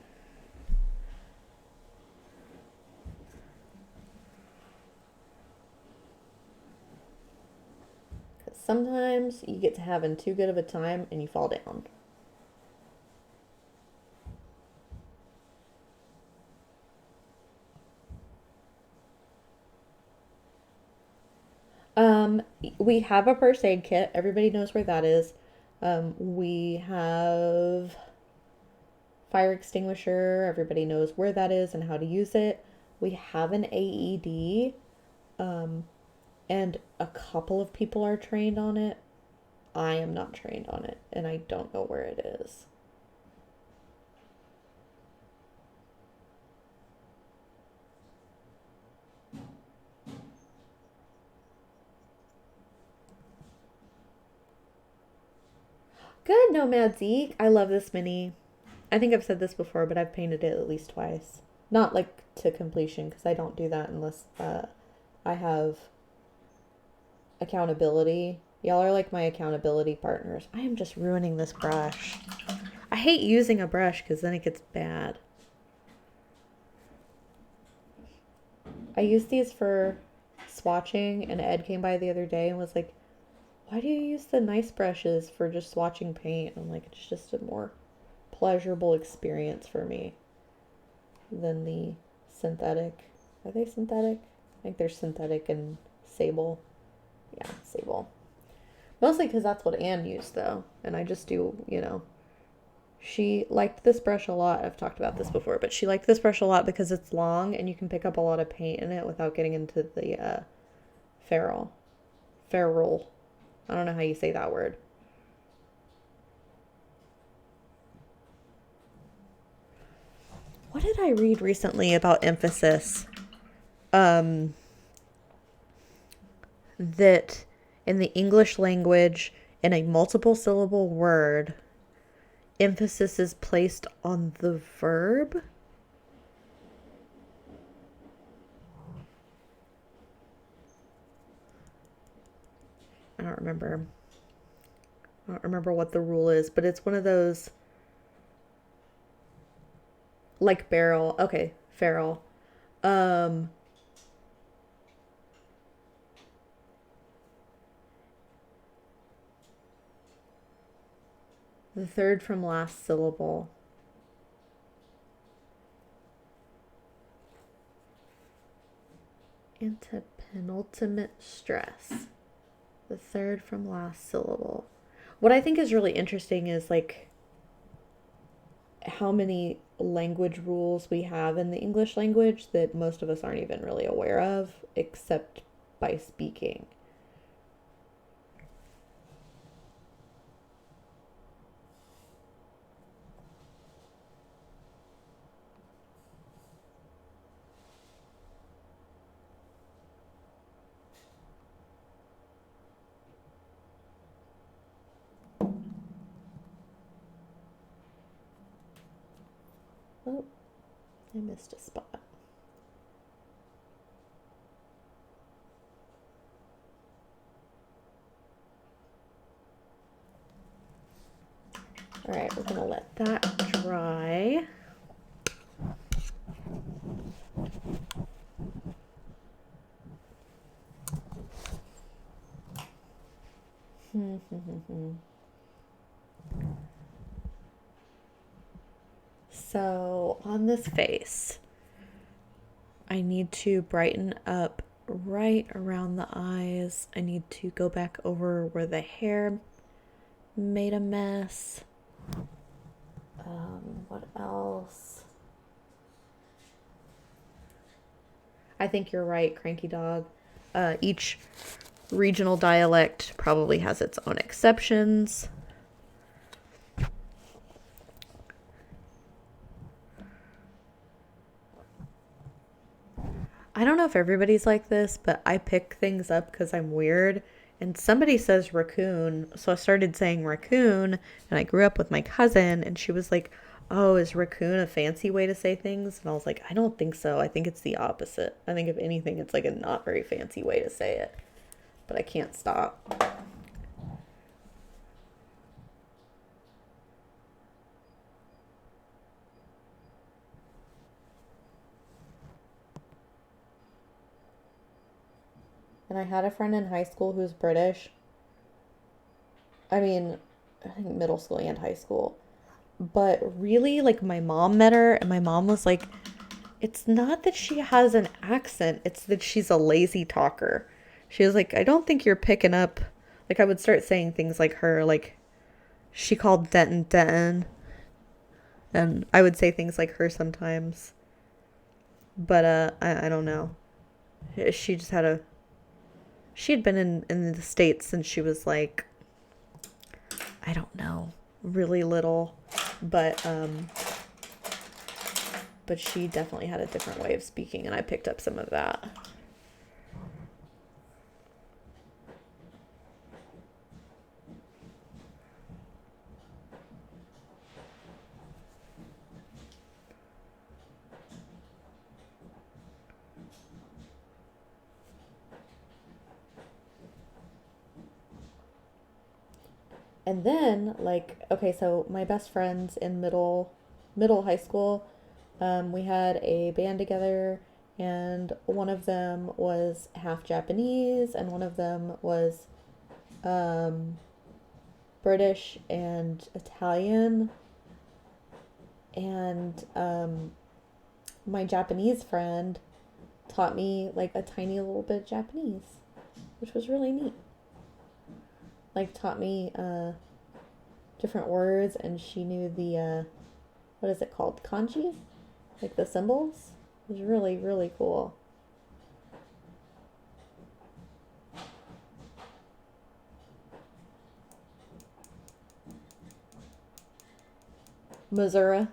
Because sometimes you get to having too good of a time and you fall down. Um, we have a first aid kit. Everybody knows where that is. We have fire extinguisher. Everybody knows where that is and how to use it. We have an AED, um, and a couple of people are trained on it. I am not trained on it, and I don't know where it is. Good, Nomad Zeke. I love this mini. I think I've said this before, but I've painted it at least twice. Not like to completion, because I don't do that unless I have accountability. Y'all are like my accountability partners. I am just ruining this brush. I hate using a brush because then it gets bad. I use these for swatching, and Ed came by the other day and was like, why do you use the nice brushes for just swatching paint? I'm like, it's just a more pleasurable experience for me than the synthetic. Are they synthetic? I think they're synthetic and sable. Yeah, sable. Mostly because that's what Anne used, though. And I just do, She liked this brush a lot. I've talked about this before, but she liked this brush a lot because it's long and you can pick up a lot of paint in it without getting into the ferrule. Ferrule. I don't know how you say that word. What did I read recently about emphasis? That in the English language, in a multiple syllable word, emphasis is placed on the verb. I don't remember. I don't remember what the rule is, but it's one of those like barrel. Okay, feral. Um the third from last syllable. Antepenultimate stress. The third from last syllable. What I think is really interesting is like how many language rules we have in the English language that most of us aren't even really aware of, except by speaking. Oh, I missed a spot. All right, we're gonna let that dry. So on this face, I need to brighten up right around the eyes. I need to go back over where the hair made a mess. What else? I think you're right, Cranky Dog. Each regional dialect probably has its own exceptions. I don't know if everybody's like this, but I pick things up because I'm weird. And somebody says raccoon, so I started saying raccoon, and I grew up with my cousin, and she was like, "Oh, is raccoon a fancy way to say things?" And I was like, "I don't think so. I think it's the opposite. I think if anything, it's like a not very fancy way to say it." But I can't stop. And I had a friend in high school who's British. I mean, I think middle school and high school. But really, like, my mom met her, and my mom was like, it's not that she has an accent, it's that she's a lazy talker. She was like, I don't think you're picking up. Like, I would start saying things like her, like, she called Denton Denton. And I would say things like her sometimes. But, I don't know. She just had a. She had been in the States since she was like, I don't know, really little. But, but she definitely had a different way of speaking, and I picked up some of that. And then, like, okay, so my best friends in middle high school, we had a band together, and one of them was half Japanese, and one of them was um, British and Italian. And my Japanese friend taught me like a tiny little bit of Japanese, which was really neat. Like, taught me different words, and she knew the what is it called, kanji, like the symbols. It was really, really cool. Missouri.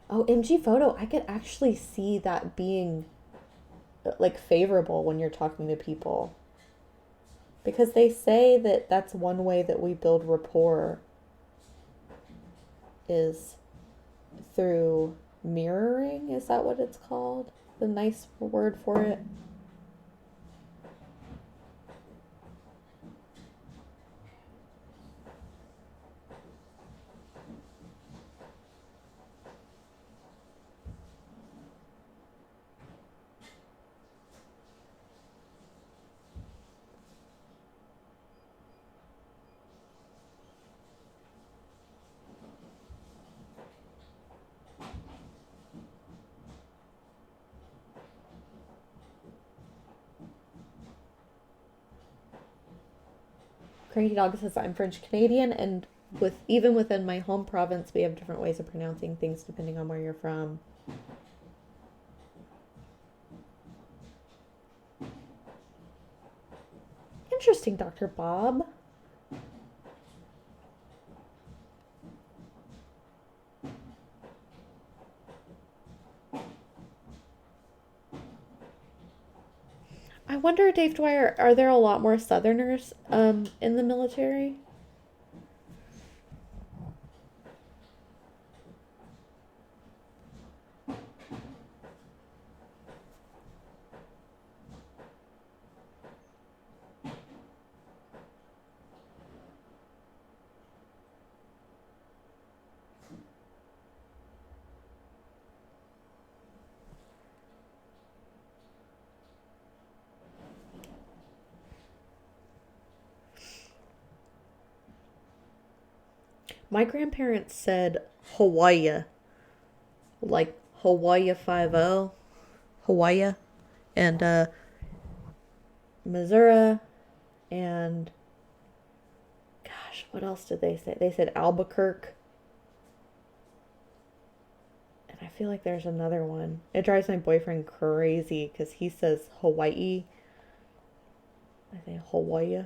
Oh, MG photo, I could actually see that being like favorable when you're talking to people, because they say that that's one way that we build rapport is through mirroring. Is that what it's called? The nice word for it? Cranky Dog says I'm French Canadian, and with even within my home province, we have different ways of pronouncing things depending on where you're from. Interesting, Dr. Bob. I wonder, Dave Dwyer, are there a lot more Southerners in the military? My grandparents said Hawaii, like Hawaii 50, Hawaii, and Missouri, and gosh, what else did they say? They said Albuquerque, and I feel like there's another one. It drives my boyfriend crazy because he says Hawaii. I say Hawaii.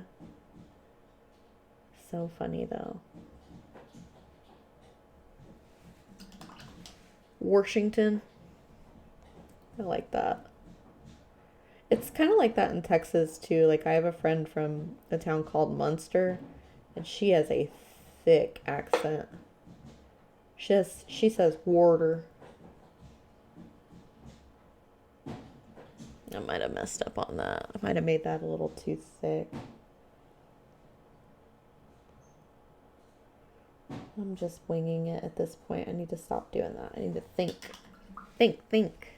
So funny though. Washington. I like that. It's kind of like that in Texas too. Like I have a friend from a town called Munster, and she has a thick accent. She says water. I might have messed up on that. I might have made that a little too thick. I'm just winging it at this point. I need to stop doing that. I need to think. Think.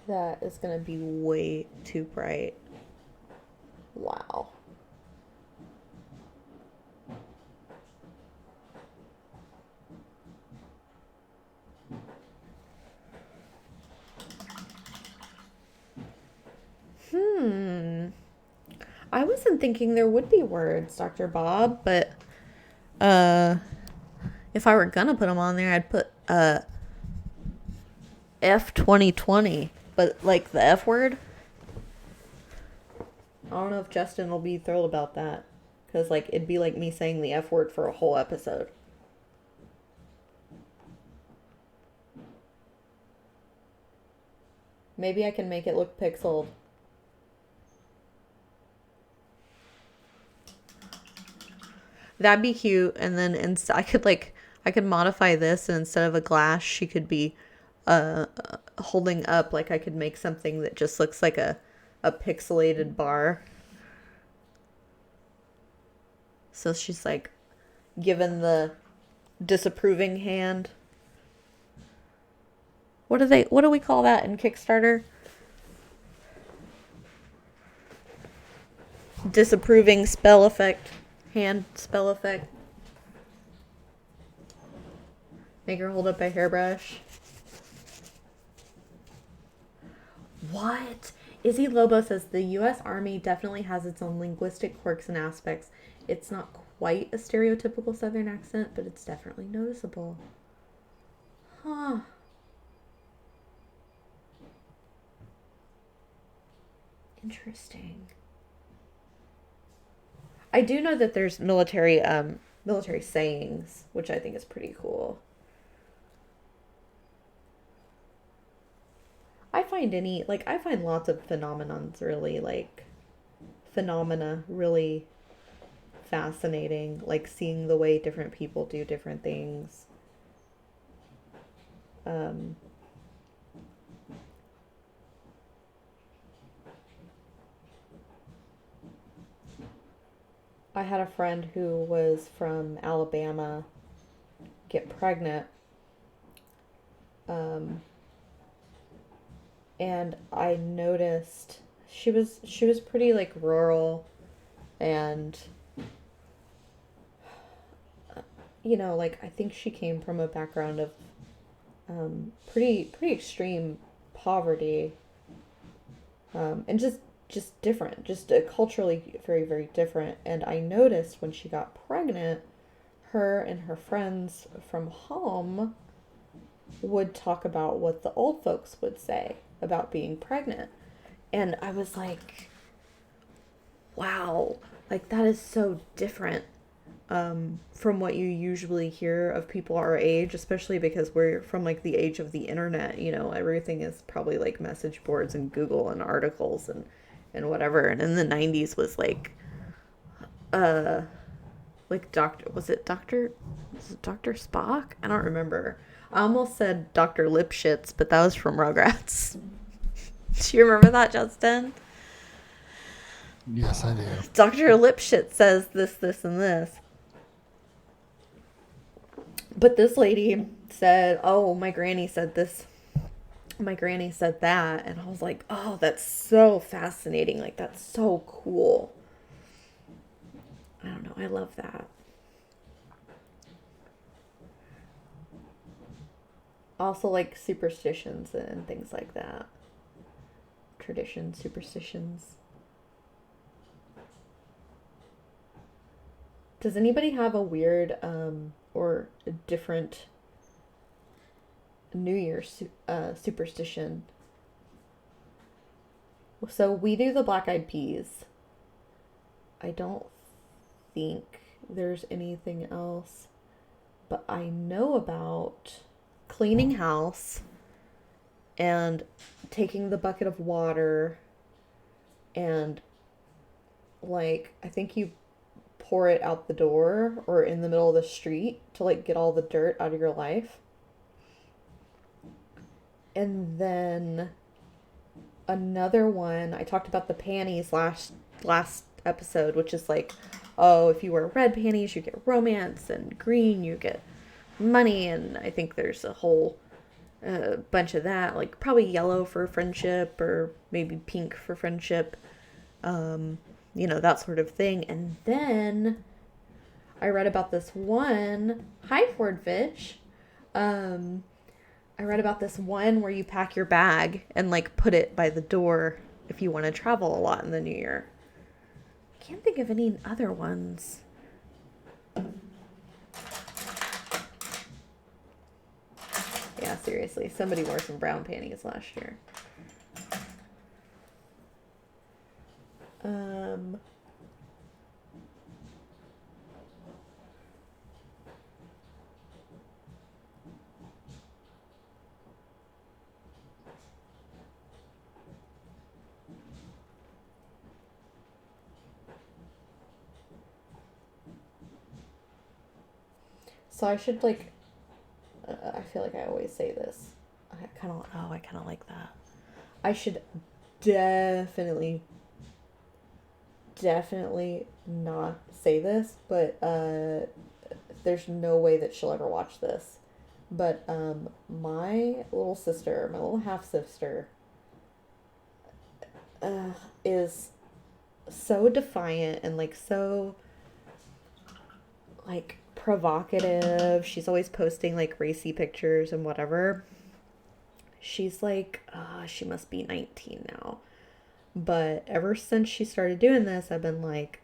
That is going to be way too bright. Wow. I wasn't thinking there would be words, Dr. Bob, but uh if I were gonna put them on there, I'd put F 2020, but like the F word. I don't know if Justin will be thrilled about that, because like it'd be like me saying the F word for a whole episode. Maybe I can make it look pixeled. That'd be cute. And then I could modify this, and instead of a glass, she could be uh holding up. Like I could make something that just looks like a pixelated bar. So she's like given the disapproving hand. What do we call that in Kickstarter? Disapproving spell effect. Hand spell effect. Make her hold up a hairbrush. What? Izzy Lobo says the U.S. Army definitely has its own linguistic quirks and aspects. It's not quite a stereotypical Southern accent, but it's definitely noticeable. Huh. Interesting. I do know that there's military sayings, which I think is pretty cool. I find lots of phenomena really fascinating, like seeing the way different people do different things. Um I had a friend who was from Alabama get pregnant. Um and I noticed she was pretty like rural, and like I think she came from a background of pretty extreme poverty, and just different, just culturally very very different. And I noticed when she got pregnant, her and her friends from home would talk about what the old folks would say about being pregnant. And I was like, wow, like that is so different from what you usually hear of people our age, especially because we're from like the age of the internet. Everything is probably like message boards and Google and articles and whatever. And in the 90s was like uh like was it Dr. Spock? I don't remember. I almost said Dr. Lipschitz, but that was from Rugrats. Do you remember that, Justin? Yes, I do. Dr. Lipschitz says this, and this. But this lady said, "Oh, my granny said this. My granny said that." And I was like, "Oh, that's so fascinating. Like, that's so cool." I don't know. I love that. Also, like superstitions and things like that. Traditions, superstitions. Does anybody have a weird or a different New Year's superstition? So we do the black eyed peas. I don't think there's anything else, but I know about cleaning house and taking the bucket of water and, like, I think you pour it out the door or in the middle of the street to, like, get all the dirt out of your life. And then another one, I talked about the panties last episode, which is like, oh, if you wear red panties, you get romance, and green, you get money, and I think there's a whole bunch of that, like probably yellow for friendship or maybe pink for friendship, that sort of thing. And then I read about this one, hi Fordfish, I read about this one where you pack your bag and like put it by the door if you want to travel a lot in the new year. I can't think of any other ones. Yeah, seriously, somebody wore some brown panties last year. So I should like, I feel like I always say this. I kind of like that. I should definitely not say this, but there's no way that she'll ever watch this. But my little sister, my little half sister, is so defiant and like so like provocative. She's always posting like racy pictures and whatever. She's like, she must be 19 now. But ever since she started doing this, I've been like,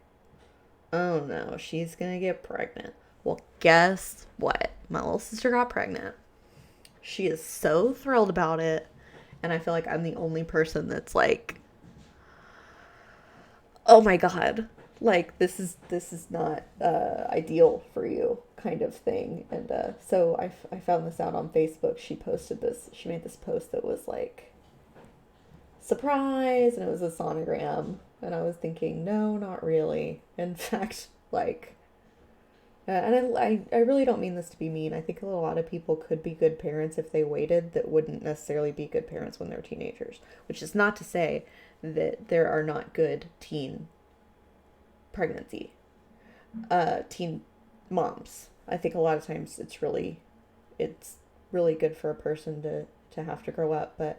oh no, she's gonna get pregnant. Well, guess what? My little sister got pregnant. She is so thrilled about it. And I feel like I'm the only person that's like, oh my God, like this is not ideal for you kind of thing. And so I found this out on Facebook. She made this post that was like, surprise, and it was a sonogram, and I was thinking, no, not really. In fact, like, and I really don't mean this to be mean. I think a lot of people could be good parents if they waited that wouldn't necessarily be good parents when they're teenagers, which is not to say that there are not good teen teen moms. I think a lot of times it's really good for a person to have to grow up, but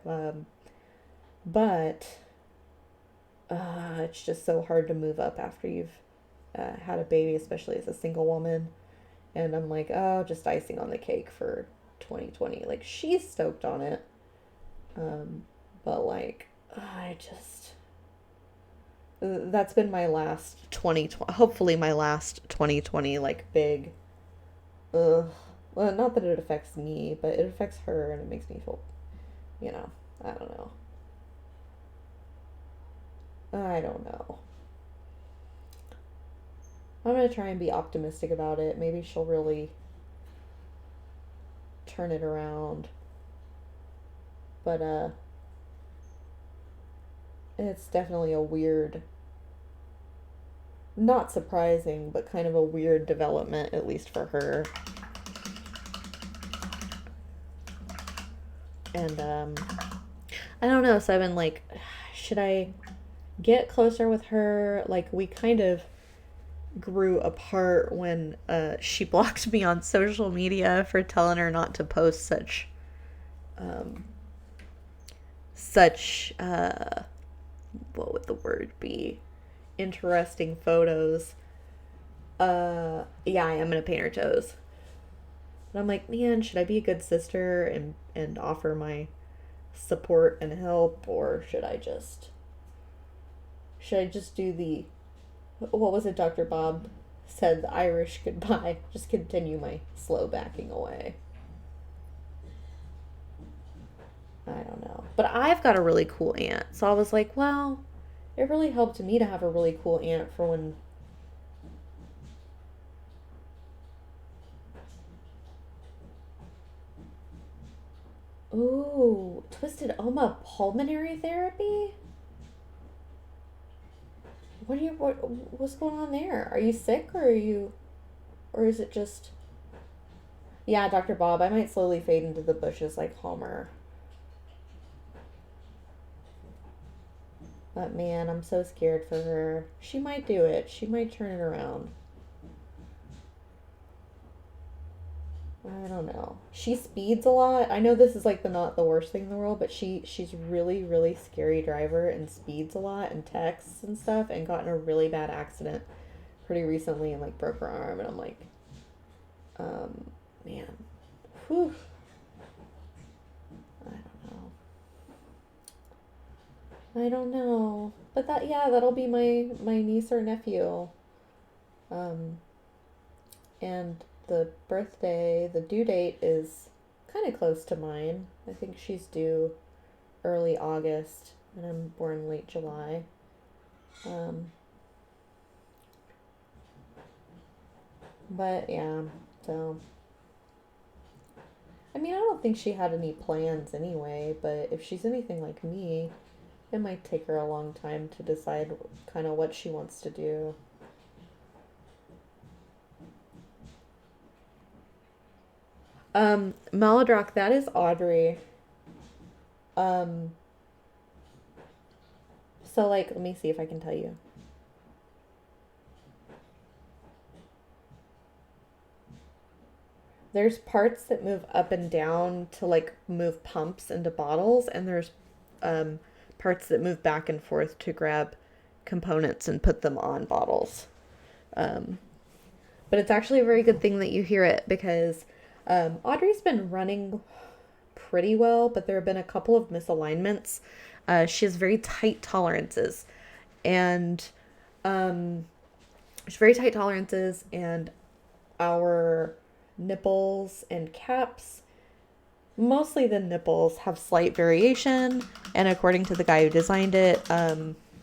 it's just so hard to move up after you've had a baby, especially as a single woman. And I'm like, oh, just icing on the cake for 2020. Like, she's stoked on it. But like, I just, that's been my last 2020, hopefully my last 2020, like, big, well, not that it affects me, but it affects her, and it makes me feel, I don't know. I don't know. I'm gonna try and be optimistic about it. Maybe she'll really turn it around. But it's definitely a weird not surprising, but kind of a weird development, at least for her. And I don't know. So I've been like, should I get closer with her? Like, we kind of grew apart when she blocked me on social media for telling her not to post um, such what would the word be? Interesting photos. Yeah, I am gonna paint her toes. And I'm like, man, should I be a good sister and offer my support and help, or should I just do the, what was it Dr. Bob said, the Irish goodbye, just continue my slow backing away. I don't know. But I've got a really cool aunt. So I was like, well, it really helped me to have a really cool aunt for when. Ooh, twisted oma pulmonary therapy? What's going on there? Are you sick, or is it just, yeah, Dr. Bob, I might slowly fade into the bushes like Homer. But man, I'm so scared for her. She might do it. She might turn it around. I don't know. She speeds a lot. I know this is like the not the worst thing in the world, but she's really scary driver and speeds a lot and texts and stuff and got in a really bad accident pretty recently and like broke her arm, and I'm like, man. Whew. I don't know. I don't know. But that, yeah, that'll be my niece or nephew. Um and the due date is kind of close to mine. I think she's due early August, and I'm born late July. Um, but yeah, so I mean, I don't think she had any plans anyway, but if she's anything like me, it might take her a long time to decide kind of what she wants to do. Maladrock, that is Audrey. Um, so like, let me see if I can tell you. There's parts that move up and down to like move pumps into bottles, and there's um, parts that move back and forth to grab components and put them on bottles. Um, but it's actually a very good thing that you hear it, because Audrey's been running pretty well, but there have been a couple of misalignments. She has very tight tolerances, and um, she's very tight tolerances, and our nipples and caps, mostly the nipples, have slight variation. And according to the guy who designed it,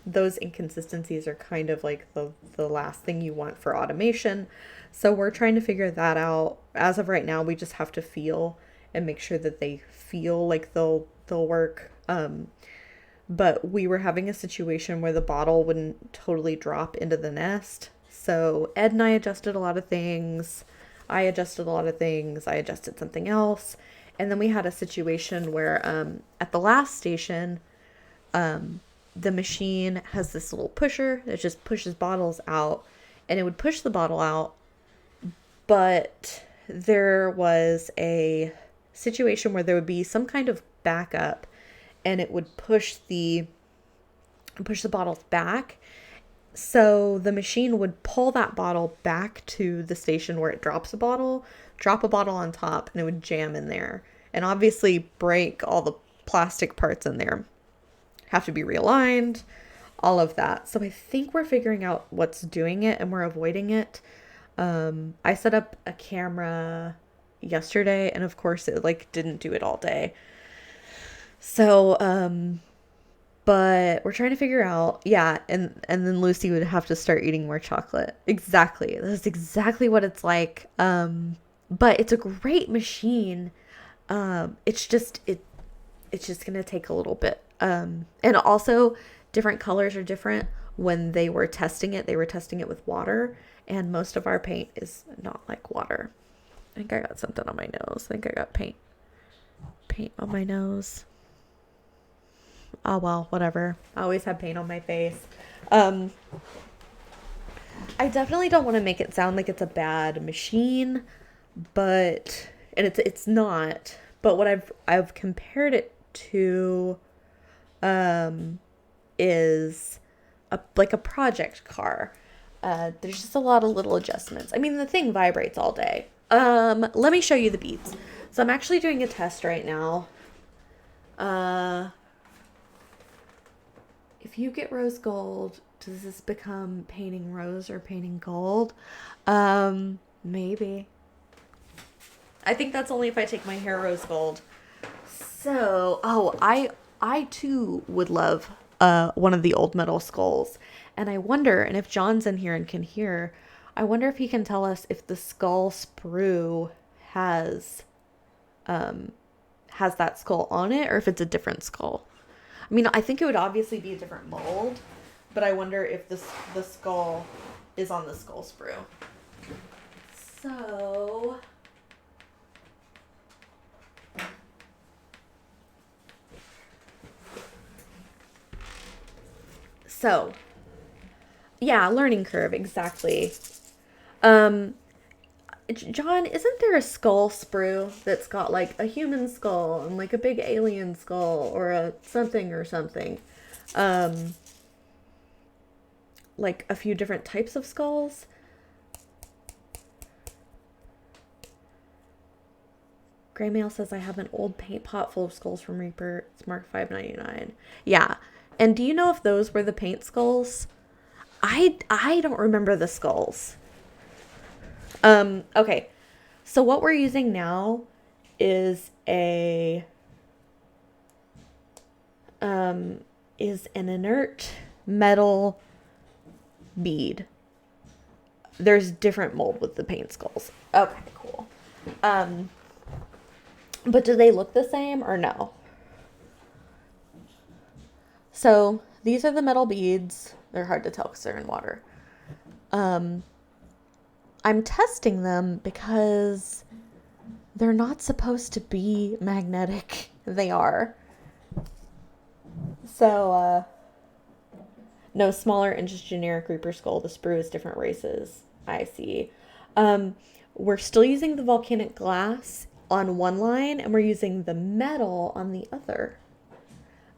those inconsistencies are kind of like the last thing you want for automation. So we're trying to figure that out. As of right now, we just have to feel and make sure that they feel like they'll work. But we were having a situation where the bottle wouldn't totally drop into the nest. So Ed and I adjusted a lot of things. I adjusted a lot of things. I adjusted something else. And then we had a situation where at the last station, the machine has this little pusher that just pushes bottles out, and it would push the bottle out. But there was a situation where there would be some kind of backup, and it would push the bottles back. So the machine would pull that bottle back to the station where it drops a bottle, drop a bottle on top, and it would jam in there. And obviously break all the plastic parts in there. Have to be realigned, all of that. So I think we're figuring out what's doing it, and we're avoiding it. I set up a camera yesterday, and of course it like didn't do it all day. So, but we're trying to figure out, yeah, and then Lucy would have to start eating more chocolate. Exactly. That's exactly what it's like. But it's a great machine. It's just gonna take a little bit. And also different colors are different. when they were testing it, they were testing it with water, and most of our paint is not like water. I think I got something on my nose. I think I got paint on my nose. Oh well, whatever. I always have paint on my face. I definitely don't want to make it sound like it's a bad machine, but and it's not. But what I've compared it to is like a project car. There's just a lot of little adjustments. I mean, the thing vibrates all day. Let me show you the beads. So I'm actually doing a test right now. If you get rose gold, does this become painting rose or painting gold? Maybe. I think that's only if I take my hair rose gold. So, I too would love one of the old metal skulls. And I wonder, and if John's in here and can hear, I wonder if he can tell us if the skull sprue has that skull on it or if it's a different skull. I mean, I think it would obviously be a different mold, but I wonder if the skull is on the skull sprue. So, yeah, learning curve, exactly. John, isn't there a skull sprue that's got like a human skull and like a big alien skull or a something or something? Like a few different types of skulls? Graymail says I have an old paint pot full of skulls from Reaper. It's marked $5.99. Yeah. And do you know if those were the paint skulls? I don't remember the skulls. Okay. So what we're using now is an inert metal bead. There's different mold with the paint skulls. Okay, cool. But do they look the same or no? So these are the metal beads. They're hard to tell because they're in water. I'm testing them because they're not supposed to be magnetic. They are. So, no, smaller and just generic Reaper skull. The sprue is different races. I see. We're still using the volcanic glass on one line and we're using the metal on the other.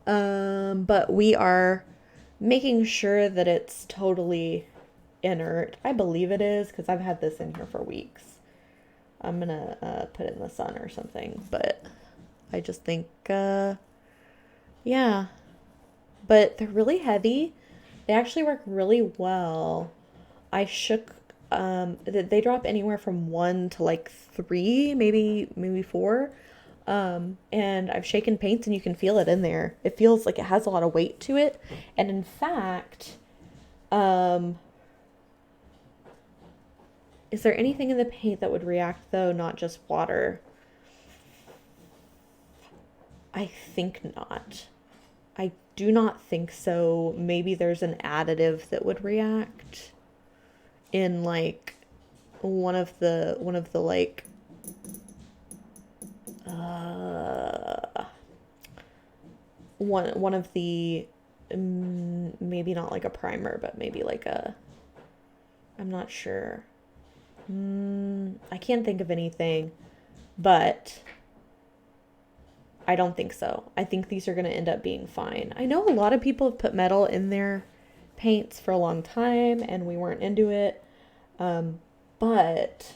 But we are making sure that it's totally inert. I believe it is because I've had this in here for weeks. I'm gonna put it in the sun or something, but I just think, yeah. But they're really heavy. They actually work really well. I shook, they drop anywhere from 1 to like 3, maybe 4. And I've shaken paints and you can feel it in there. It feels like it has a lot of weight to it. And in fact, is there anything in the paint that would react though, not just water? I think not. I do not think so. Maybe there's an additive that would react in like one of the like one of the maybe not like a primer, but maybe like I'm not sure. I can't think of anything, but I don't think so. I think these are going to end up being fine. I know a lot of people have put metal in their paints for a long time and we weren't into it. But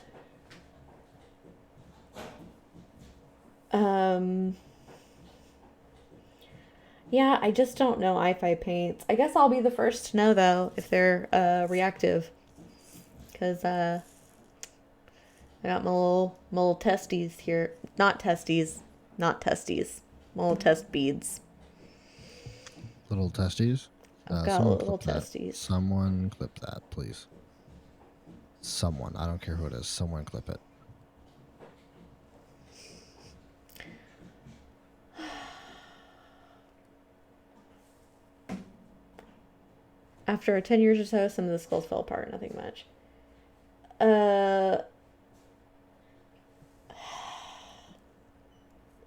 yeah, I just don't know i5 paints. I guess I'll be the first to know though if they're reactive, because I got my little testes here. Not testes. My little test beads. Little testes. I've got little testes. Someone clip that, please. Someone. I don't care who it is. Someone clip it. After 10 years or so, some of the skulls fell apart. Nothing much. Uh,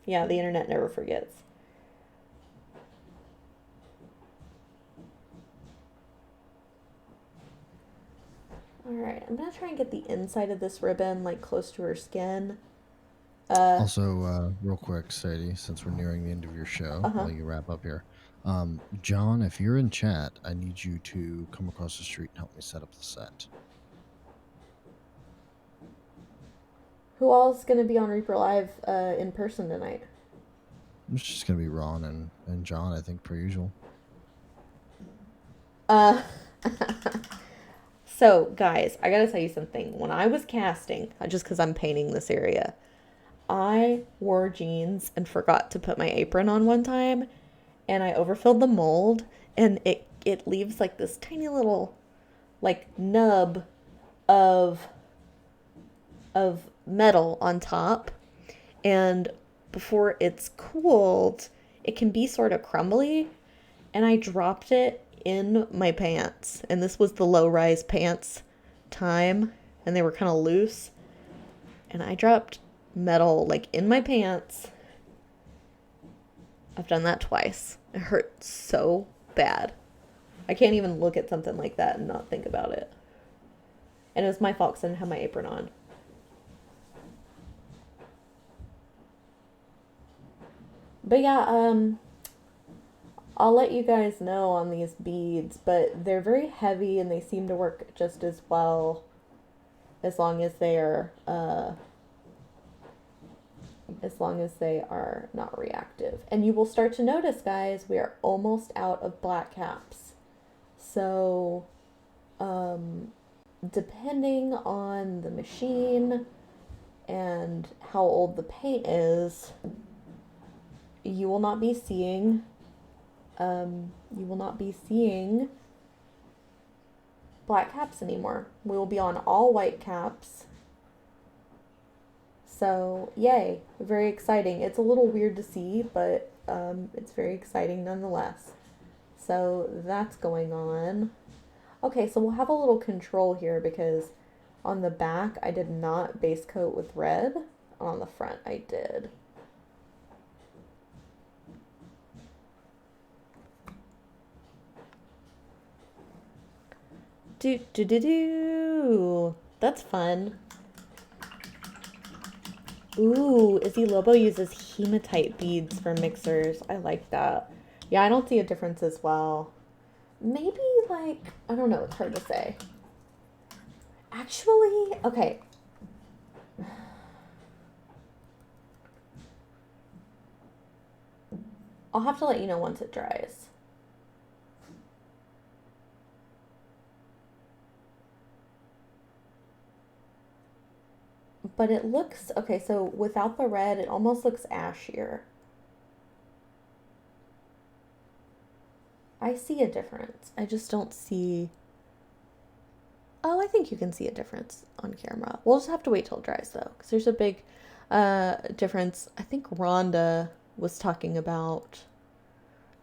yeah, the internet never forgets. Alright, I'm gonna try and get the inside of this ribbon, like, close to her skin. Also, real quick, Sadie, since we're nearing the end of your show, Uh-huh. while you wrap up here, John, if you're in chat, I need you to come across the street and help me set up the set. Who all is gonna be on Reaper Live in person tonight? It's just gonna be Ron and John, I think, per usual. Uh, so, guys, I gotta tell you something. When I was casting, just because I'm painting this area, I wore jeans and forgot to put my apron on one time, and I overfilled the mold, and it leaves like this tiny little like nub of metal on top, and before it's cooled, it can be sort of crumbly, and I dropped it in my pants, and this was the low-rise pants time, and they were kind of loose, and I dropped metal like in my pants. I've done that twice. It hurt so bad. I can't even look at something like that and not think about it. And it was my fault because I didn't have my apron on. But yeah, I'll let you guys know on these beads, but they're very heavy and they seem to work just as well as long as they are not reactive. And you will start to notice, guys, we are almost out of black caps. So, depending on the machine and how old the paint is, you will not be seeing black caps anymore. We will be on all white caps. So, yay. Very exciting. It's a little weird to see, but it's very exciting nonetheless. So, that's going on. Okay, so we'll have a little control here because on the back, I did not base coat with red. On the front, I did. Do. That's fun. Ooh, Izzy Lobo uses hematite beads for mixers. I like that. Yeah, I don't see a difference as well. Maybe, like, I don't know, it's hard to say. Actually, okay. I'll have to let you know once it dries. But it looks, okay, so without the red, it almost looks ashier. I see a difference. I just don't see... Oh, I think you can see a difference on camera. We'll just have to wait till it dries, though, because there's a big difference. I think Rhonda was talking about...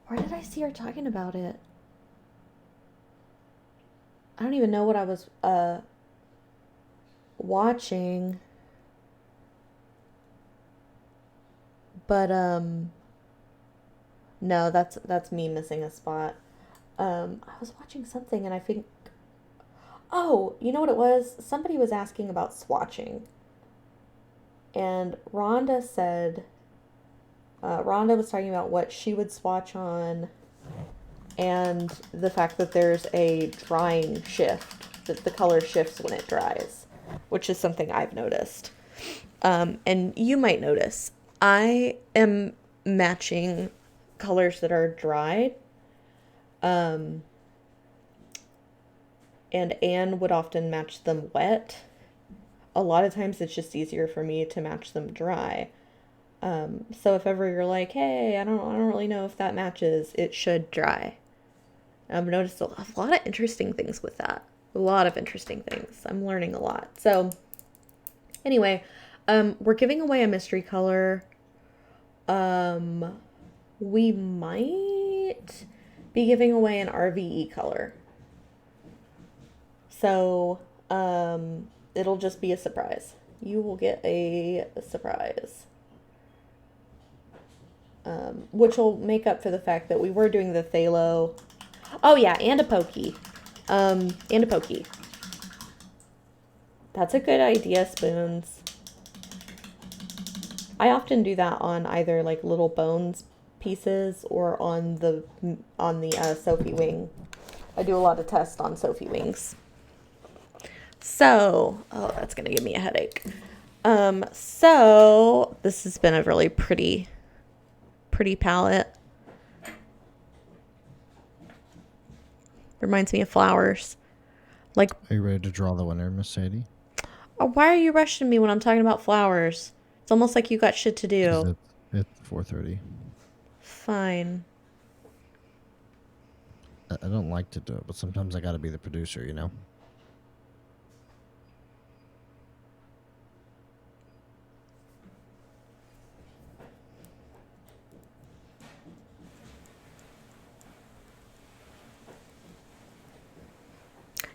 Where did I see her talking about it? I don't even know what I was watching. But, no, that's me missing a spot. I was watching something and I think... Oh, you know what it was? Somebody was asking about swatching. And Rhonda said... Rhonda was talking about what she would swatch on and the fact that there's a drying shift, that the color shifts when it dries, which is something I've noticed. And you might notice, I am matching colors that are dried. And Anne would often match them wet. A lot of times it's just easier for me to match them dry. So if ever you're like, hey, I don't really know if that matches, it should dry. I've noticed a lot of interesting things with that. A lot of interesting things. I'm learning a lot. So anyway, we're giving away a mystery color. We might be giving away an RVE color. So, it'll just be a surprise. You will get a surprise. Which will make up for the fact that we were doing the phthalo. Oh yeah, and a pokey. And a pokey. That's a good idea, spoons. I often do that on either like little bones pieces or on the Sophie wing. I do a lot of tests on Sophie wings. So, oh, that's gonna give me a headache. So this has been a really pretty palette. Reminds me of flowers. Like, Are you ready to draw the winner, Miss Sadie? why are you rushing me when I'm talking about flowers? It's almost like you got shit to do. It's 4:30. Fine. I don't like to do it, but sometimes I got to be the producer, you know?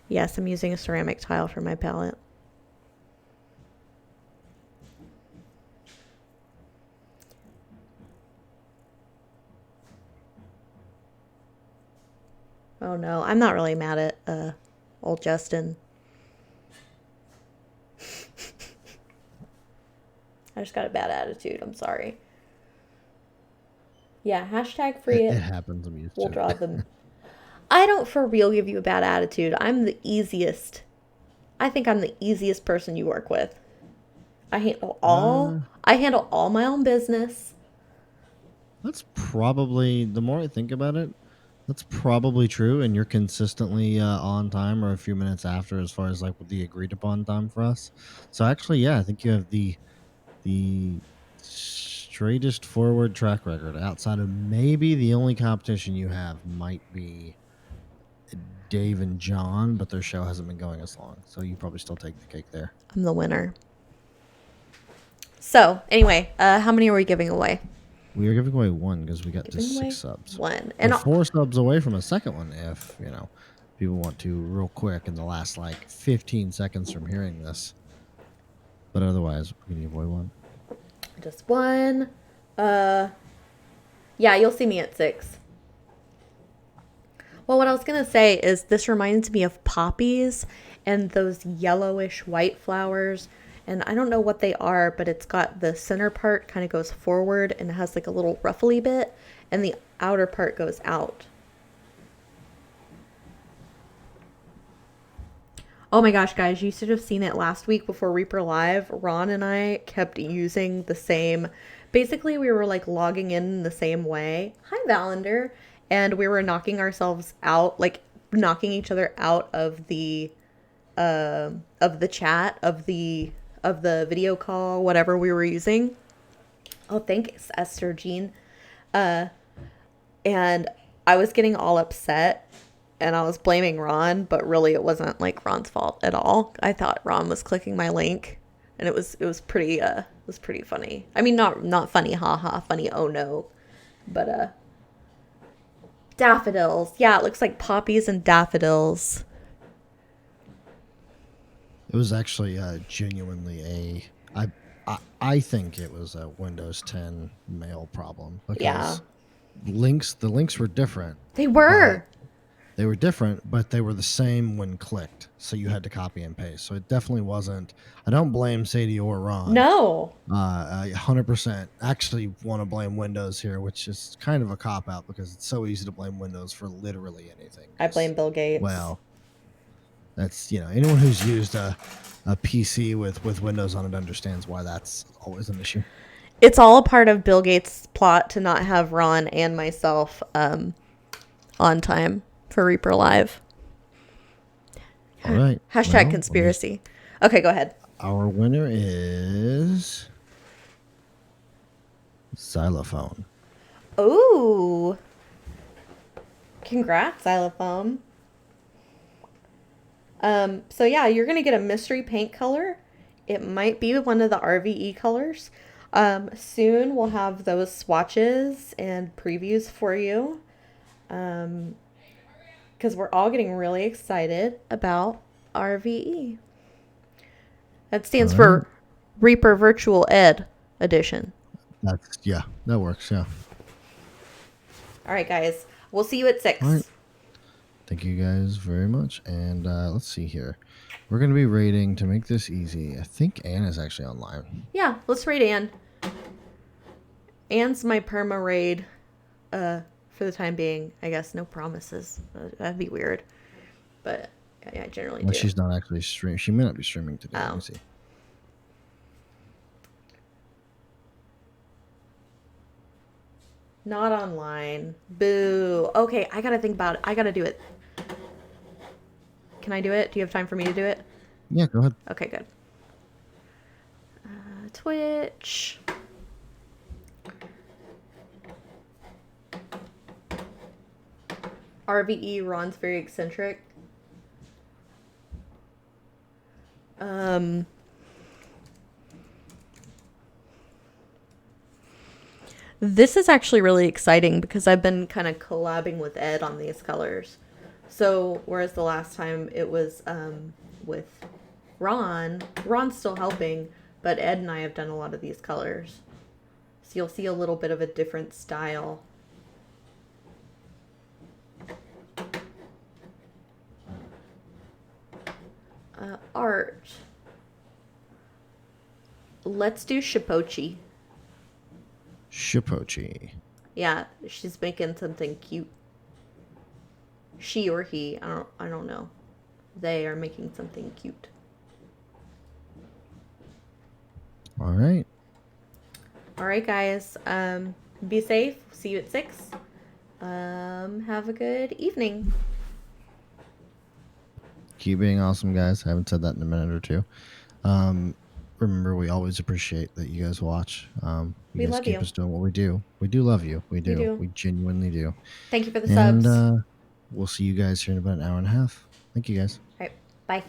Yes, I'm using a ceramic tile for my palette. Oh no, I'm not really mad at old Justin. I just got a bad attitude. I'm sorry. Yeah, hashtag free It it. happens. I'm used We'll to draw it. them. I don't for real give you a bad attitude. I'm the easiest. I think I'm the easiest person you work with. I handle all my own business. That's probably, the more I think about it, that's probably true. And you're consistently on time or a few minutes after, as far as like the agreed upon time for us. So actually, yeah, I think you have the straightest forward track record outside of maybe the only competition you have might be Dave and John, but their show hasn't been going as long. So you probably still take the cake there. I'm the winner. So, anyway, how many are we giving away? We are giving away one because we got Giving just away 6 subs. one. We're And 4 subs away from a second one if, people want to real quick in the last like 15 seconds from hearing this. But otherwise, we're going to give away one. just one. Yeah, you'll see me at 6. Well, what I was going to say is this reminds me of poppies and those yellowish white flowers. And I don't know what they are, but it's got the center part kind of goes forward and it has like a little ruffly bit, and the outer part goes out. Oh my gosh, guys, you should have seen it last week before Reaper Live. Ron and I kept using the same. Basically, we were like logging in the same way. Hi, Valander. And we were knocking ourselves out, like knocking each other out of the chat, of the video call, whatever we were using. Oh, thanks, Esther Jean. And I was getting all upset and I was blaming Ron, but really it wasn't like Ron's fault at all. I thought Ron was clicking my link, and it was pretty funny. I mean, not funny, haha, funny, oh no, but daffodils. Yeah, it looks like poppies and daffodils. It was actually genuinely I think it was a Windows 10 mail problem because Yeah, the links were different. they were. They were different, but they were the same when clicked. So you had to copy and paste. So it definitely wasn't. I don't blame Sadie or Ron. No. I 100% actually want to blame Windows here, which is kind of a cop out because it's so easy to blame Windows for literally anything. I blame Bill Gates. Well, that's, anyone who's used a PC with Windows on it understands why that's always an issue. It's all a part of Bill Gates' plot to not have Ron and myself on time for Reaper Live. All right. Hashtag conspiracy. Okay, go ahead. Our winner is Xylophone. Ooh. Congrats, Xylophone. So yeah, you're going to get a mystery paint color. It might be one of the RVE colors. Soon we'll have those swatches and previews for you. Because we're all getting really excited about RVE. That stands All right. for Reaper Virtual Ed Edition. That works. Yeah. All right, guys. We'll see you at All right. 6. Thank you guys very much. And let's see here. We're going to be rating to make this easy. I think Anna's actually online. Yeah, let's raid Anne. Anne's my perma raid for the time being. I guess no promises. That'd be weird. But I generally Well, do. she's not actually streaming. She may not be streaming today. Let Oh. me see. Not online. Boo. Okay, I gotta think about it. I gotta do it. Can I do it? Do you have time for me to do it? Yeah, go ahead. Okay, good. Twitch. RVE, Ron's very eccentric. This is actually really exciting because I've been kind of collabing with Ed on these colors. So, whereas the last time it was with Ron's still helping, but Ed and I have done a lot of these colors. So you'll see a little bit of a different style. Art. Let's do Shipochi. Shipochi. Yeah, she's making something cute. She or he, I don't know. They are making something cute. All right. All right, guys. Be safe. See you at 6. Have a good evening. Keep being awesome, guys. I haven't said that in a minute or two. Remember, we always appreciate that you guys watch. We You guys love keep you. us doing what we do. We do love you. We do. do. We genuinely do. Thank you for the And subs. All we'll see you guys here in about an hour and a half. Thank you, guys. right. Bye.